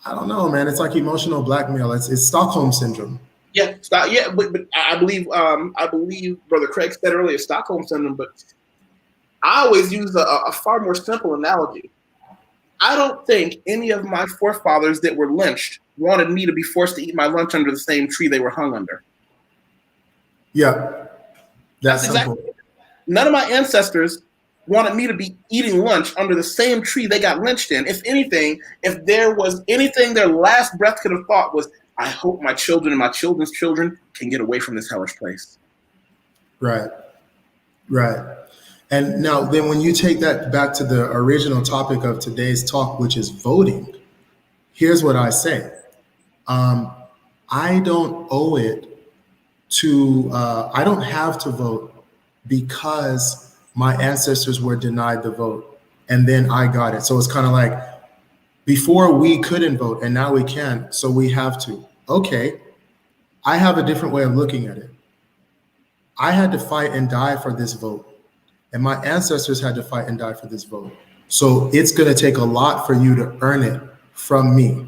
I don't know, man. It's like emotional blackmail. It's Stockholm syndrome. Yeah, but I believe Brother Craig said earlier Stockholm syndrome. But I always use a far more simple analogy. I don't think any of my forefathers that were lynched wanted me to be forced to eat my lunch under the same tree they were hung under. Yeah, that's simple. Exactly. None of my ancestors wanted me to be eating lunch under the same tree they got lynched in. If anything, if there was anything their last breath could have thought was, I hope my children and my children's children can get away from this hellish place. Right. And now then when you take that back to the original topic of today's talk, which is voting, here's what I say. I don't owe it to, I don't have to vote because my ancestors were denied the vote and then I got it. So it's kind of like, before we couldn't vote and now we can, so we have to. Okay, I have a different way of looking at it. I had to fight and die for this vote, and my ancestors had to fight and die for this vote. So it's gonna take a lot for you to earn it from me.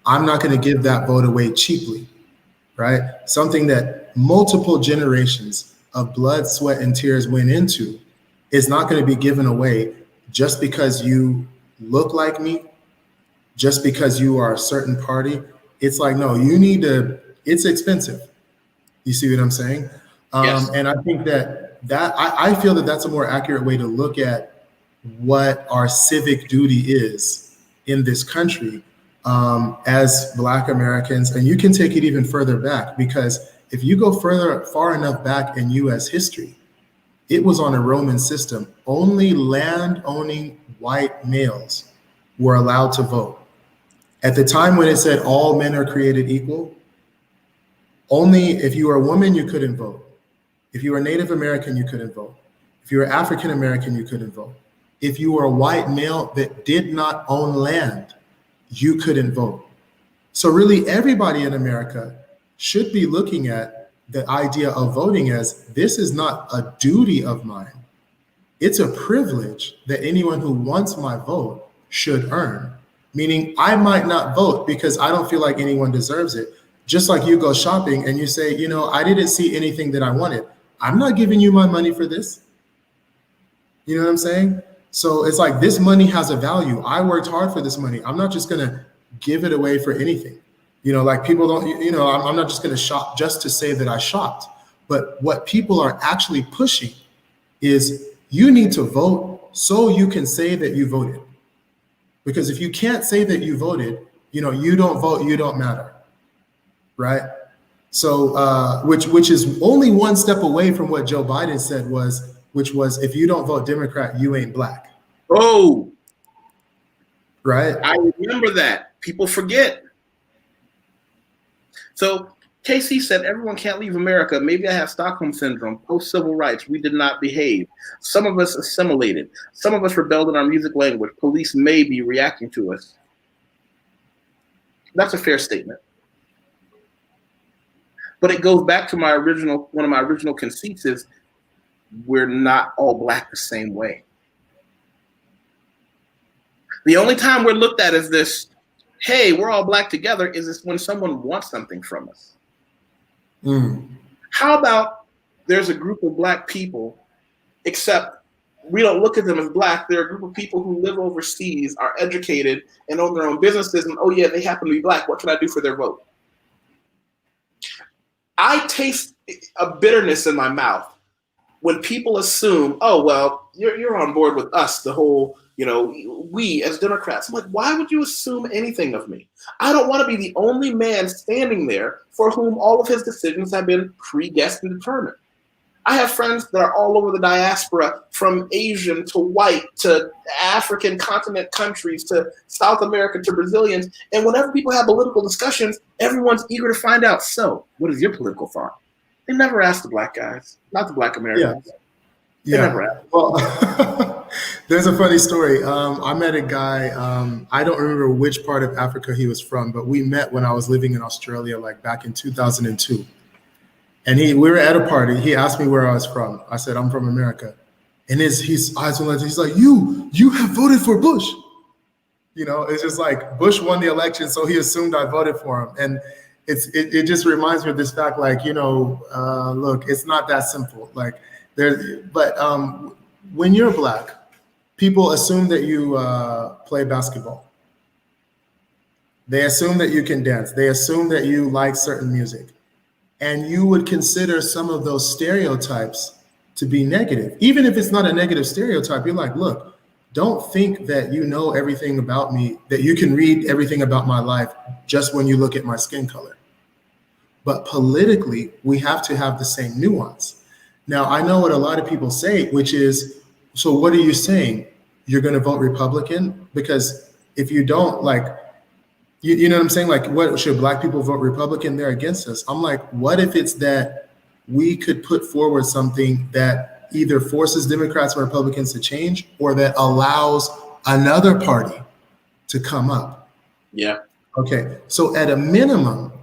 I'm not gonna give that vote away cheaply, right? Something that multiple generations of blood, sweat, and tears went into is not gonna be given away just because you look like me, just because you are a certain party. It's like, no, you need to, it's expensive. You see what I'm saying? Yes. And I think I feel that that's a more accurate way to look at what our civic duty is in this country as Black Americans. And you can take it even further back, because if you go far enough back in US history, it was on a Roman system. Only land-owning white males were allowed to vote. At the time when it said all men are created equal, only if you were a woman, you couldn't vote. If you were Native American, you couldn't vote. If you were African American, you couldn't vote. If you were a white male that did not own land, you couldn't vote. So really everybody in America should be looking at the idea of voting as, this is not a duty of mine. It's a privilege that anyone who wants my vote should earn. Meaning I might not vote because I don't feel like anyone deserves it. Just like you go shopping and you say, you know, I didn't see anything that I wanted. I'm not giving you my money for this. You know what I'm saying? So it's like, this money has a value. I worked hard for this money. I'm not just gonna give it away for anything. You know, like people don't, you know, I'm not just gonna shop just to say that I shopped. But what people are actually pushing is, you need to vote so you can say that you voted. Because if you can't say that you voted, you know, you don't vote, you don't matter, right? So, which is only one step away from what Joe Biden said which was, if you don't vote Democrat, you ain't Black. Oh, right? I remember that. People forget. So KC said, everyone can't leave America. Maybe I have Stockholm syndrome, post-civil rights. We did not behave. Some of us assimilated. Some of us rebelled in our music language. Police may be reacting to us. That's a fair statement. But it goes back to one of my original conceits is, we're not all Black the same way. The only time we're looked at as this, hey, we're all Black together, is this when someone wants something from us. How about there's a group of Black people, except we don't look at them as Black. They're a group of people who live overseas, are educated, and own their own businesses, and oh yeah, they happen to be Black. What can I do for their vote? I taste a bitterness in my mouth when people assume, oh, well, you're on board with us, the whole, we as Democrats. I'm like, why would you assume anything of me? I don't want to be the only man standing there for whom all of his decisions have been pre-guessed and determined. I have friends that are all over the diaspora, from Asian to white to African continent countries to South America to Brazilians. And whenever people have political discussions, everyone's eager to find out, so what is your political thought? They never ask the black guys, not the black Americans. Yeah. They never ask. Well, there's a funny story. I met a guy, I don't remember which part of Africa he was from, but we met when I was living in Australia, like back in 2002. And we were at a party. He asked me where I was from. I said, I'm from America. And his eyes went like, he's like, you have voted for Bush. It's just like Bush won the election, so he assumed I voted for him. And it just reminds me of this fact, like, look, it's not that simple. Like when you're black, people assume that you play basketball. They assume that you can dance. They assume that you like certain music. And you would consider some of those stereotypes to be negative. Even if it's not a negative stereotype, you're like, look, don't think that you know everything about me, that you can read everything about my life just when you look at my skin color. But politically, we have to have the same nuance. Now, I know what a lot of people say, which is, so what are you saying? You're going to vote Republican? Because if you don't, like, you know what I'm saying? Like, what should black people vote Republican? They're against us. I'm like, what if it's that we could put forward something that either forces Democrats or Republicans to change, or that allows another party to come up? Yeah. Okay. So at a minimum,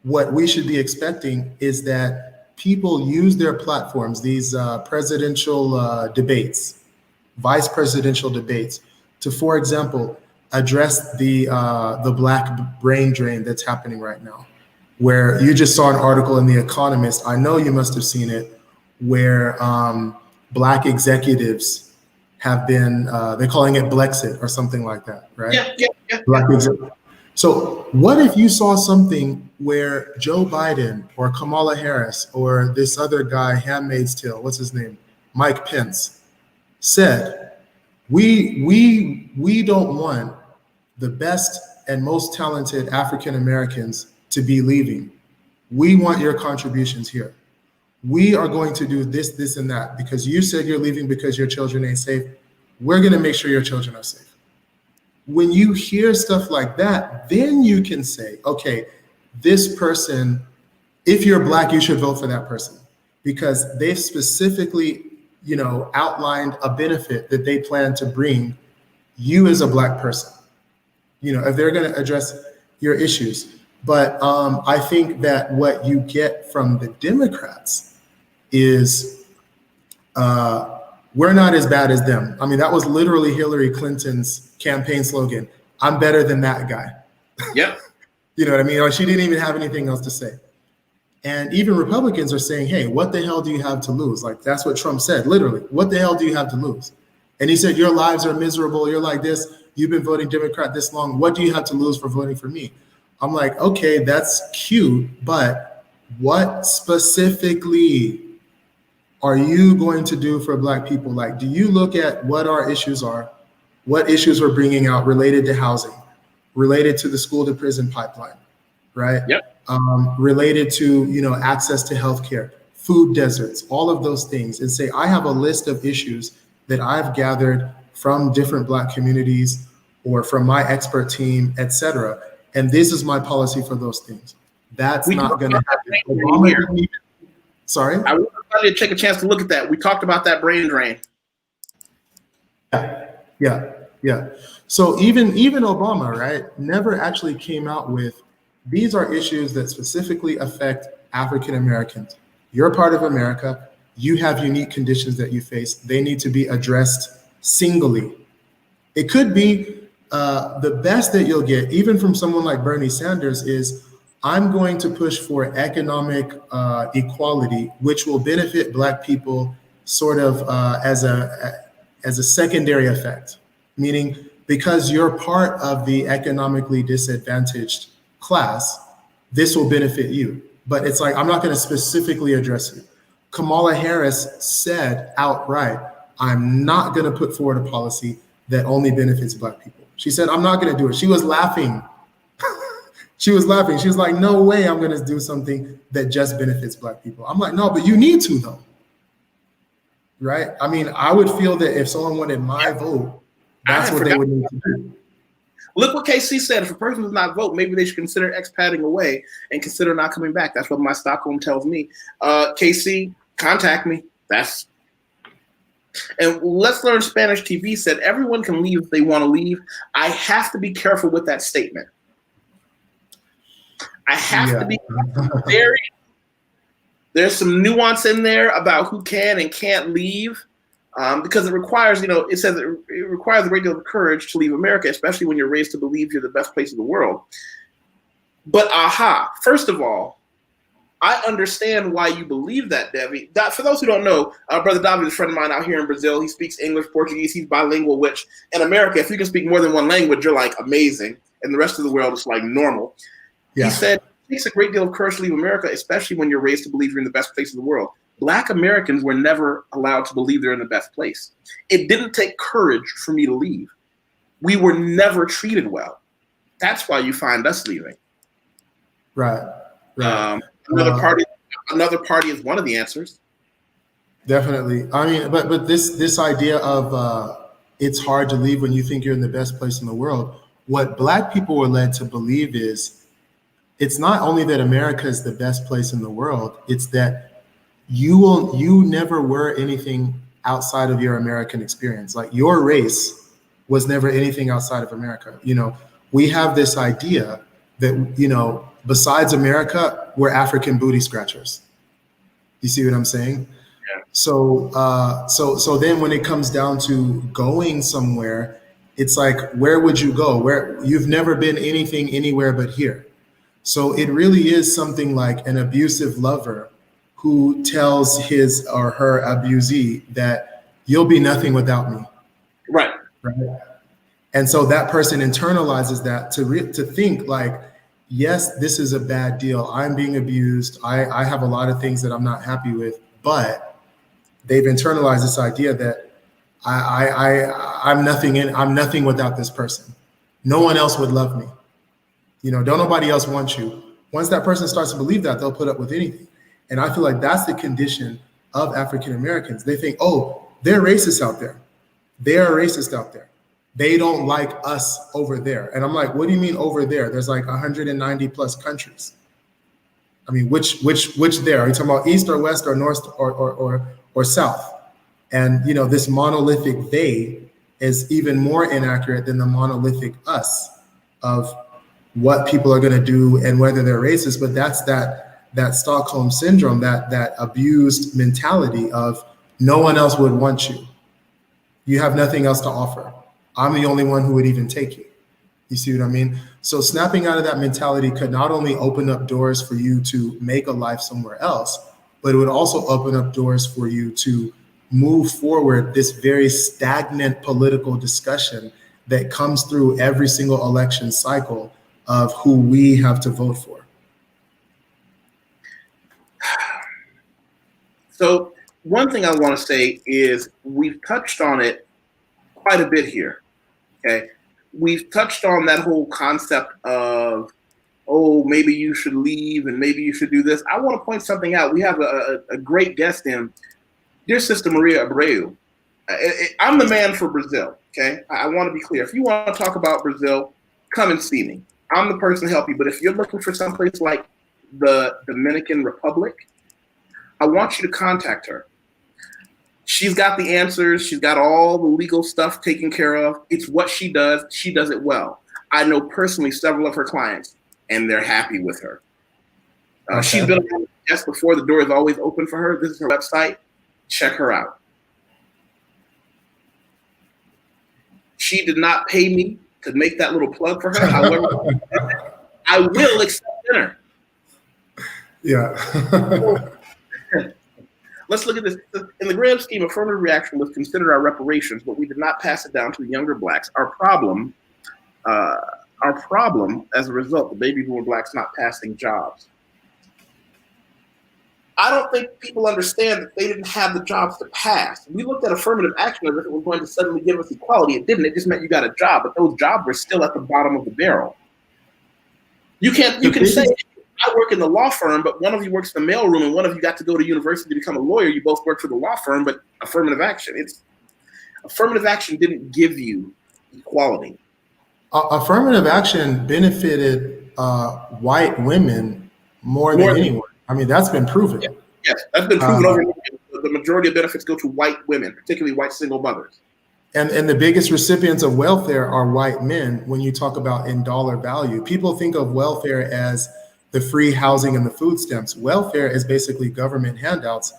what we should be expecting is that people use their platforms, these presidential debates, vice presidential debates, to, for example, address the black brain drain that's happening right now, where you just saw an article in The Economist, I know you must have seen it, where black executives have been, they're calling it Blexit or something like that, right? Yeah. Black executives. So what if you saw something where Joe Biden or Kamala Harris or this other guy, Handmaid's Tale, what's his name, Mike Pence, said, we don't want the best and most talented African Americans to be leaving. We want your contributions here. We are going to do this, this, and that, because you said you're leaving because your children ain't safe. We're going to make sure your children are safe. When you hear stuff like that, then you can say, okay, this person, if you're black, you should vote for that person, because they've specifically, outlined a benefit that they plan to bring you as a black person, if they're going to address your issues. But I think that what you get from the Democrats is we're not as bad as them. I mean, that was literally Hillary Clinton's campaign slogan. I'm better than that guy. Yep. You know what I mean? Or she didn't even have anything else to say. And even Republicans are saying, hey, what the hell do you have to lose? Like, that's what Trump said, literally. What the hell do you have to lose? And he said, your lives are miserable. You're like this. You've been voting Democrat this long. What do you have to lose for voting for me? I'm like, okay, that's cute, but what specifically are you going to do for black people? Like, do you look at what our issues are, what issues we're bringing out related to housing, related to the school to prison pipeline, right? Yep. Related to, access to healthcare, food deserts, all of those things, and say, I have a list of issues that I've gathered from different black communities or from my expert team, et cetera. And this is my policy for those things. That's not going to happen. Sorry? I want everybody to take a chance to look at that. We talked about that brain drain. Yeah. So even Obama, right, never actually came out with, these are issues that specifically affect African Americans. You're a part of America. You have unique conditions that you face. They need to be addressed singly. It could be the best that you'll get, even from someone like Bernie Sanders, is I'm going to push for economic equality, which will benefit black people sort of as a secondary effect, meaning because you're part of the economically disadvantaged class, this will benefit you. But it's like, I'm not going to specifically address you. Kamala Harris said outright, I'm not going to put forward a policy that only benefits Black people. She said, I'm not going to do it. She was laughing. She was laughing. She was like, no way I'm going to do something that just benefits Black people. I'm like, no, but you need to, though. Right? I mean, I would feel that if someone wanted my vote, that's what they would need to do. Look what KC said. If a person does not vote, maybe they should consider expatting away and consider not coming back. That's what my Stockholm tells me. KC, contact me. And Let's Learn Spanish TV said, everyone can leave if they want to leave. I have to be careful with that statement. I have to be very, there's some nuance in there about who can and can't leave. Because it requires, it says it requires a great deal of courage to leave America, especially when you're raised to believe you're the best place in the world. But first of all, I understand why you believe that, Debbie. For those who don't know, Brother David is a friend of mine out here in Brazil. He speaks English, Portuguese. He's bilingual, which in America, if you can speak more than one language, you're like amazing. And the rest of the world is like normal. Yeah. He said, it takes a great deal of courage to leave America, especially when you're raised to believe you're in the best place in the world. Black Americans were never allowed to believe they're in the best place. It didn't take courage for me to leave. We were never treated well. That's why you find us leaving. Right. Another party is one of the answers. Definitely. I mean, but this idea of it's hard to leave when you think you're in the best place in the world. What Black people were led to believe is it's not only that America is the best place in the world, it's that you never were anything outside of your American experience. Like your race was never anything outside of America. We have this idea that, besides America, we're African booty scratchers. You see what I'm saying? Yeah. So then when it comes down to going somewhere, it's like, where would you go? Where you've never been anything anywhere but here. So it really is something like an abusive lover who tells his or her abusee that you'll be nothing without me. Right. And so that person internalizes that to think like, yes, this is a bad deal. I'm being abused. I have a lot of things that I'm not happy with, but they've internalized this idea that I'm nothing without this person. No one else would love me. Don't nobody else want you. Once that person starts to believe that, they'll put up with anything. And I feel like that's the condition of African Americans. They think, oh, they're racist out there. They are racist out there. They don't like us over there. And I'm like, what do you mean over there? There's like 190 plus countries. I mean, which there? Are you talking about east or west or north or south? And this monolithic they is even more inaccurate than the monolithic us of what people are going to do and whether they're racist. But that's that Stockholm syndrome, that abused mentality of no one else would want you. You have nothing else to offer. I'm the only one who would even take you. You see what I mean? So snapping out of that mentality could not only open up doors for you to make a life somewhere else, but it would also open up doors for you to move forward this very stagnant political discussion that comes through every single election cycle of who we have to vote for. So one thing I want to say is we've touched on it quite a bit here, okay? We've touched on that whole concept of, oh, maybe you should leave and maybe you should do this. I want to point something out. We have a great guest in, dear Sister Maria Abreu. I'm the man for Brazil, okay? I want to be clear. If you want to talk about Brazil, come and see me. I'm the person to help you. But if you're looking for someplace like the Dominican Republic, I want you to contact her. She's got the answers. She's got all the legal stuff taken care of. It's what she does. She does it well. I know personally several of her clients, and they're happy with her. Okay. She's been on the desk before. The door is always open for her. This is her website. Check her out. She did not pay me to make that little plug for her. However, I will accept dinner. Yeah. Let's look at this. In the grand scheme, affirmative reaction was considered our reparations, but we did not pass it down to the younger blacks. Our problem, as a result, the baby boomer blacks not passing jobs. I don't think people understand that they didn't have the jobs to pass. We looked at affirmative action as if it was going to suddenly give us equality. It didn't. It just meant you got a job, but those jobs were still at the bottom of the barrel. You can say, I work in the law firm, but one of you works in the mailroom and one of you got to go to university to become a lawyer. You both work for the law firm, but affirmative action. Affirmative action didn't give you equality. Affirmative action benefited white women more than anyone. I mean, that's been proven. Yes, that's been proven over. The majority of benefits go to white women, particularly white single mothers. And the biggest recipients of welfare are white men when you talk about in dollar value. People think of welfare as the free housing and the food stamps. Welfare is basically government handouts.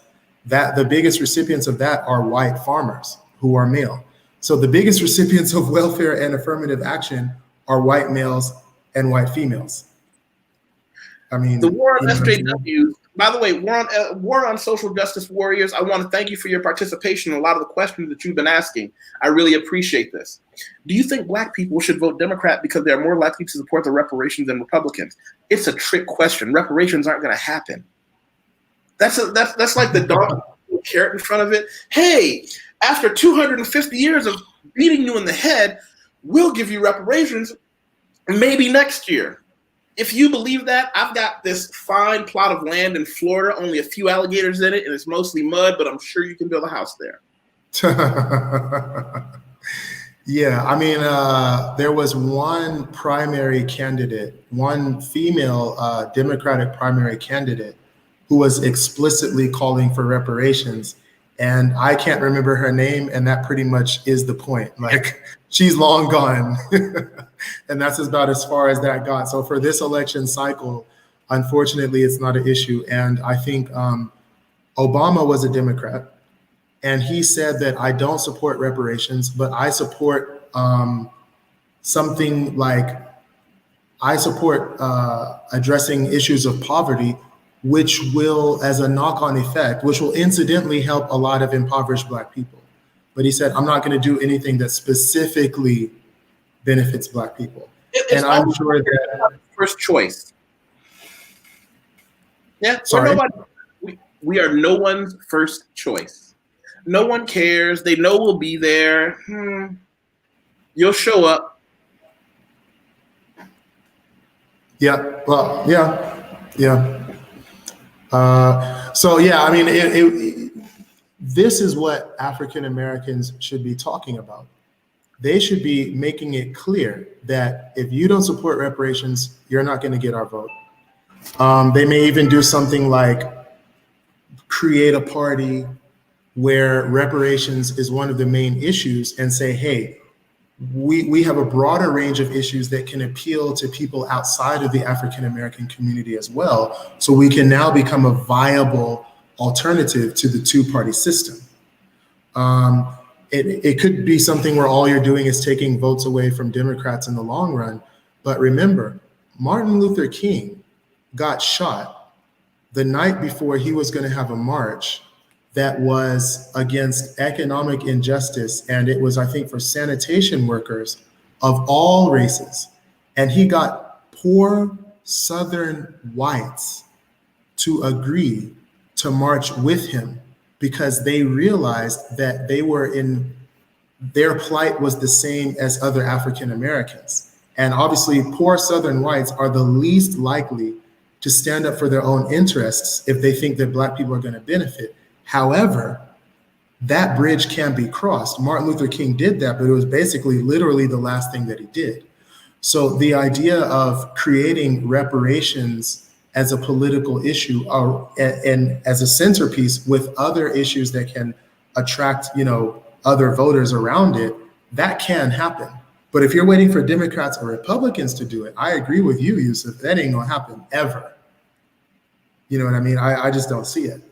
That the biggest recipients of that are white farmers who are male. So the biggest recipients of welfare and affirmative action are white males and white females. I mean, the war on SJWs, by the way, war on social justice warriors, I want to thank you for your participation in a lot of the questions that you've been asking. I really appreciate this. Do you think black people should vote Democrat because they're more likely to support the reparations than Republicans? It's a trick question. Reparations aren't going to happen. That's like the dog with a carrot in front of it. Hey, after 250 years of beating you in the head, we'll give you reparations maybe next year. If you believe that, I've got this fine plot of land in Florida, only a few alligators in it, and it's mostly mud, but I'm sure you can build a house there. Yeah, I mean, there was one primary candidate, one female Democratic primary candidate who was explicitly calling for reparations. And I can't remember her name, and that pretty much is the point. Like, she's long gone. And that's about as far as that got. So for this election cycle, unfortunately, it's not an issue. And I think Obama was a Democrat, and he said that I don't support reparations, but I support something like, I support addressing issues of poverty, which will, as a knock-on effect, which will incidentally help a lot of impoverished Black people. But he said, I'm not going to do anything that specifically benefits Black people. And I'm sure that first choice. Yeah, sorry. We are no one's first choice. No one cares. They know we'll be there. You'll show up. Yeah. Well, yeah. So yeah, I mean, this is what African Americans should be talking about. They should be making it clear that if you don't support reparations, you're not going to get our vote. They may even do something like create a party where reparations is one of the main issues and say, hey, we have a broader range of issues that can appeal to people outside of the African American community as well. So we can now become a viable alternative to the two-party system. It could be something where all you're doing is taking votes away from Democrats in the long run. But remember, Martin Luther King got shot the night before he was going to have a march that was against economic injustice. And it was, I think, for sanitation workers of all races. And he got poor Southern whites to agree to march with him because they realized that they were their plight was the same as other African Americans. And obviously, poor Southern whites are the least likely to stand up for their own interests if they think that Black people are going to benefit. However, that bridge can be crossed. Martin Luther King did that, but it was basically literally the last thing that he did. So the idea of creating reparations as a political issue and as a centerpiece with other issues that can attract, other voters around it, that can happen. But if you're waiting for Democrats or Republicans to do it, I agree with you, Yusef, that ain't gonna happen ever. You know what I mean? I just don't see it.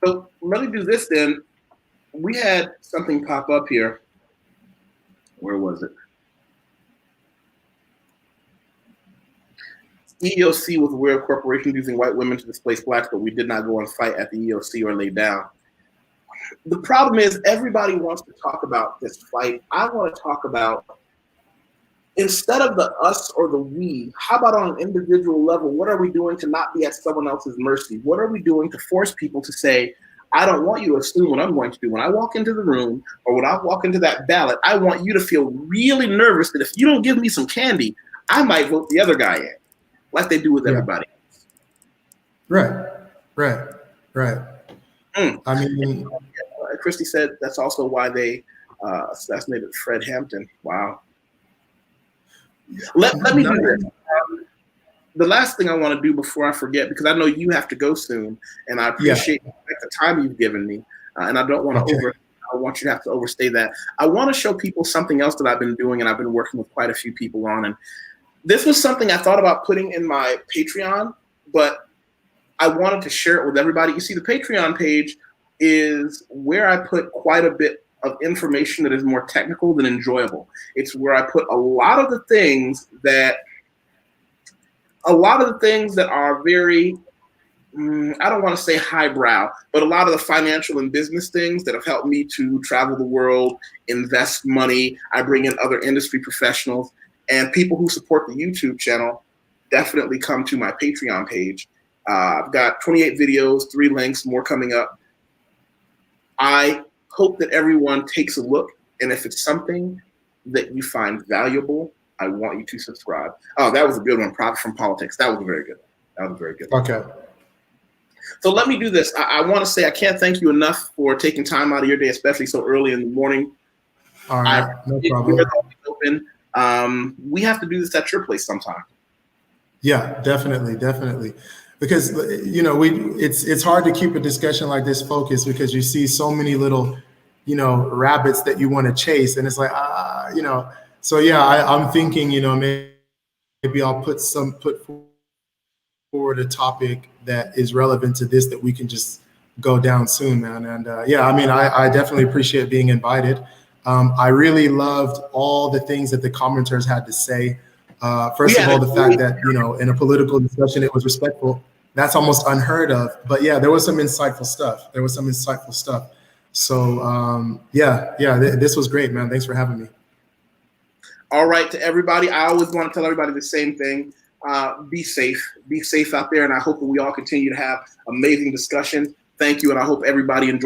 So let me do this then. We had something pop up here. Where was it? EEOC was aware of corporations using white women to displace Blacks, but we did not go and fight at the EEOC or lay down. The problem is everybody wants to talk about this fight. I want to talk about instead of the us or the we, how about on an individual level, what are we doing to not be at someone else's mercy? What are we doing to force people to say, I don't want you to assume what I'm going to do. When I walk into the room or when I walk into that ballot, I want you to feel really nervous that if you don't give me some candy, I might vote the other guy in, like they do with everybody else. Right. I mean, Christy said that's also why they assassinated Fred Hampton. Wow. Let me do this. The last thing I want to do before I forget, because I know you have to go soon, and I appreciate the time you've given me, and I don't want to I want you to have to overstay that. I want to show people something else that I've been doing, and I've been working with quite a few people on. And this was something I thought about putting in my Patreon, but I wanted to share it with everybody. You see, the Patreon page is where I put quite a bit of information that is more technical than enjoyable. It's where I put a lot of the things that are very, I don't want to say highbrow, but a lot of the financial and business things that have helped me to travel the world, invest money. I bring in other industry professionals, and people who support the YouTube channel definitely come to my Patreon page. I've got 28 videos, 3 links, more coming up. I hope that everyone takes a look, and if it's something that you find valuable, I want you to subscribe. Oh, that was a good one. Profit from Politics. That was a very good one. Okay. So let me do this. I want to say I can't thank you enough for taking time out of your day, especially so early in the morning. All right, no problem. Open. We have to do this at your place sometime. Yeah, definitely. Because it's hard to keep a discussion like this focused because you see so many little, rabbits that you want to chase, and it's like So yeah, I'm thinking, maybe I'll put forward a topic that is relevant to this that we can just go down soon, man. And I definitely appreciate being invited. I really loved all the things that the commenters had to say. First of all, the fact that, in a political discussion, it was respectful. That's almost unheard of. But yeah, there was some insightful stuff. So this was great, man. Thanks for having me. All right, to everybody, I always want to tell everybody the same thing. Be safe out there. And I hope that we all continue to have amazing discussion. Thank you. And I hope everybody enjoys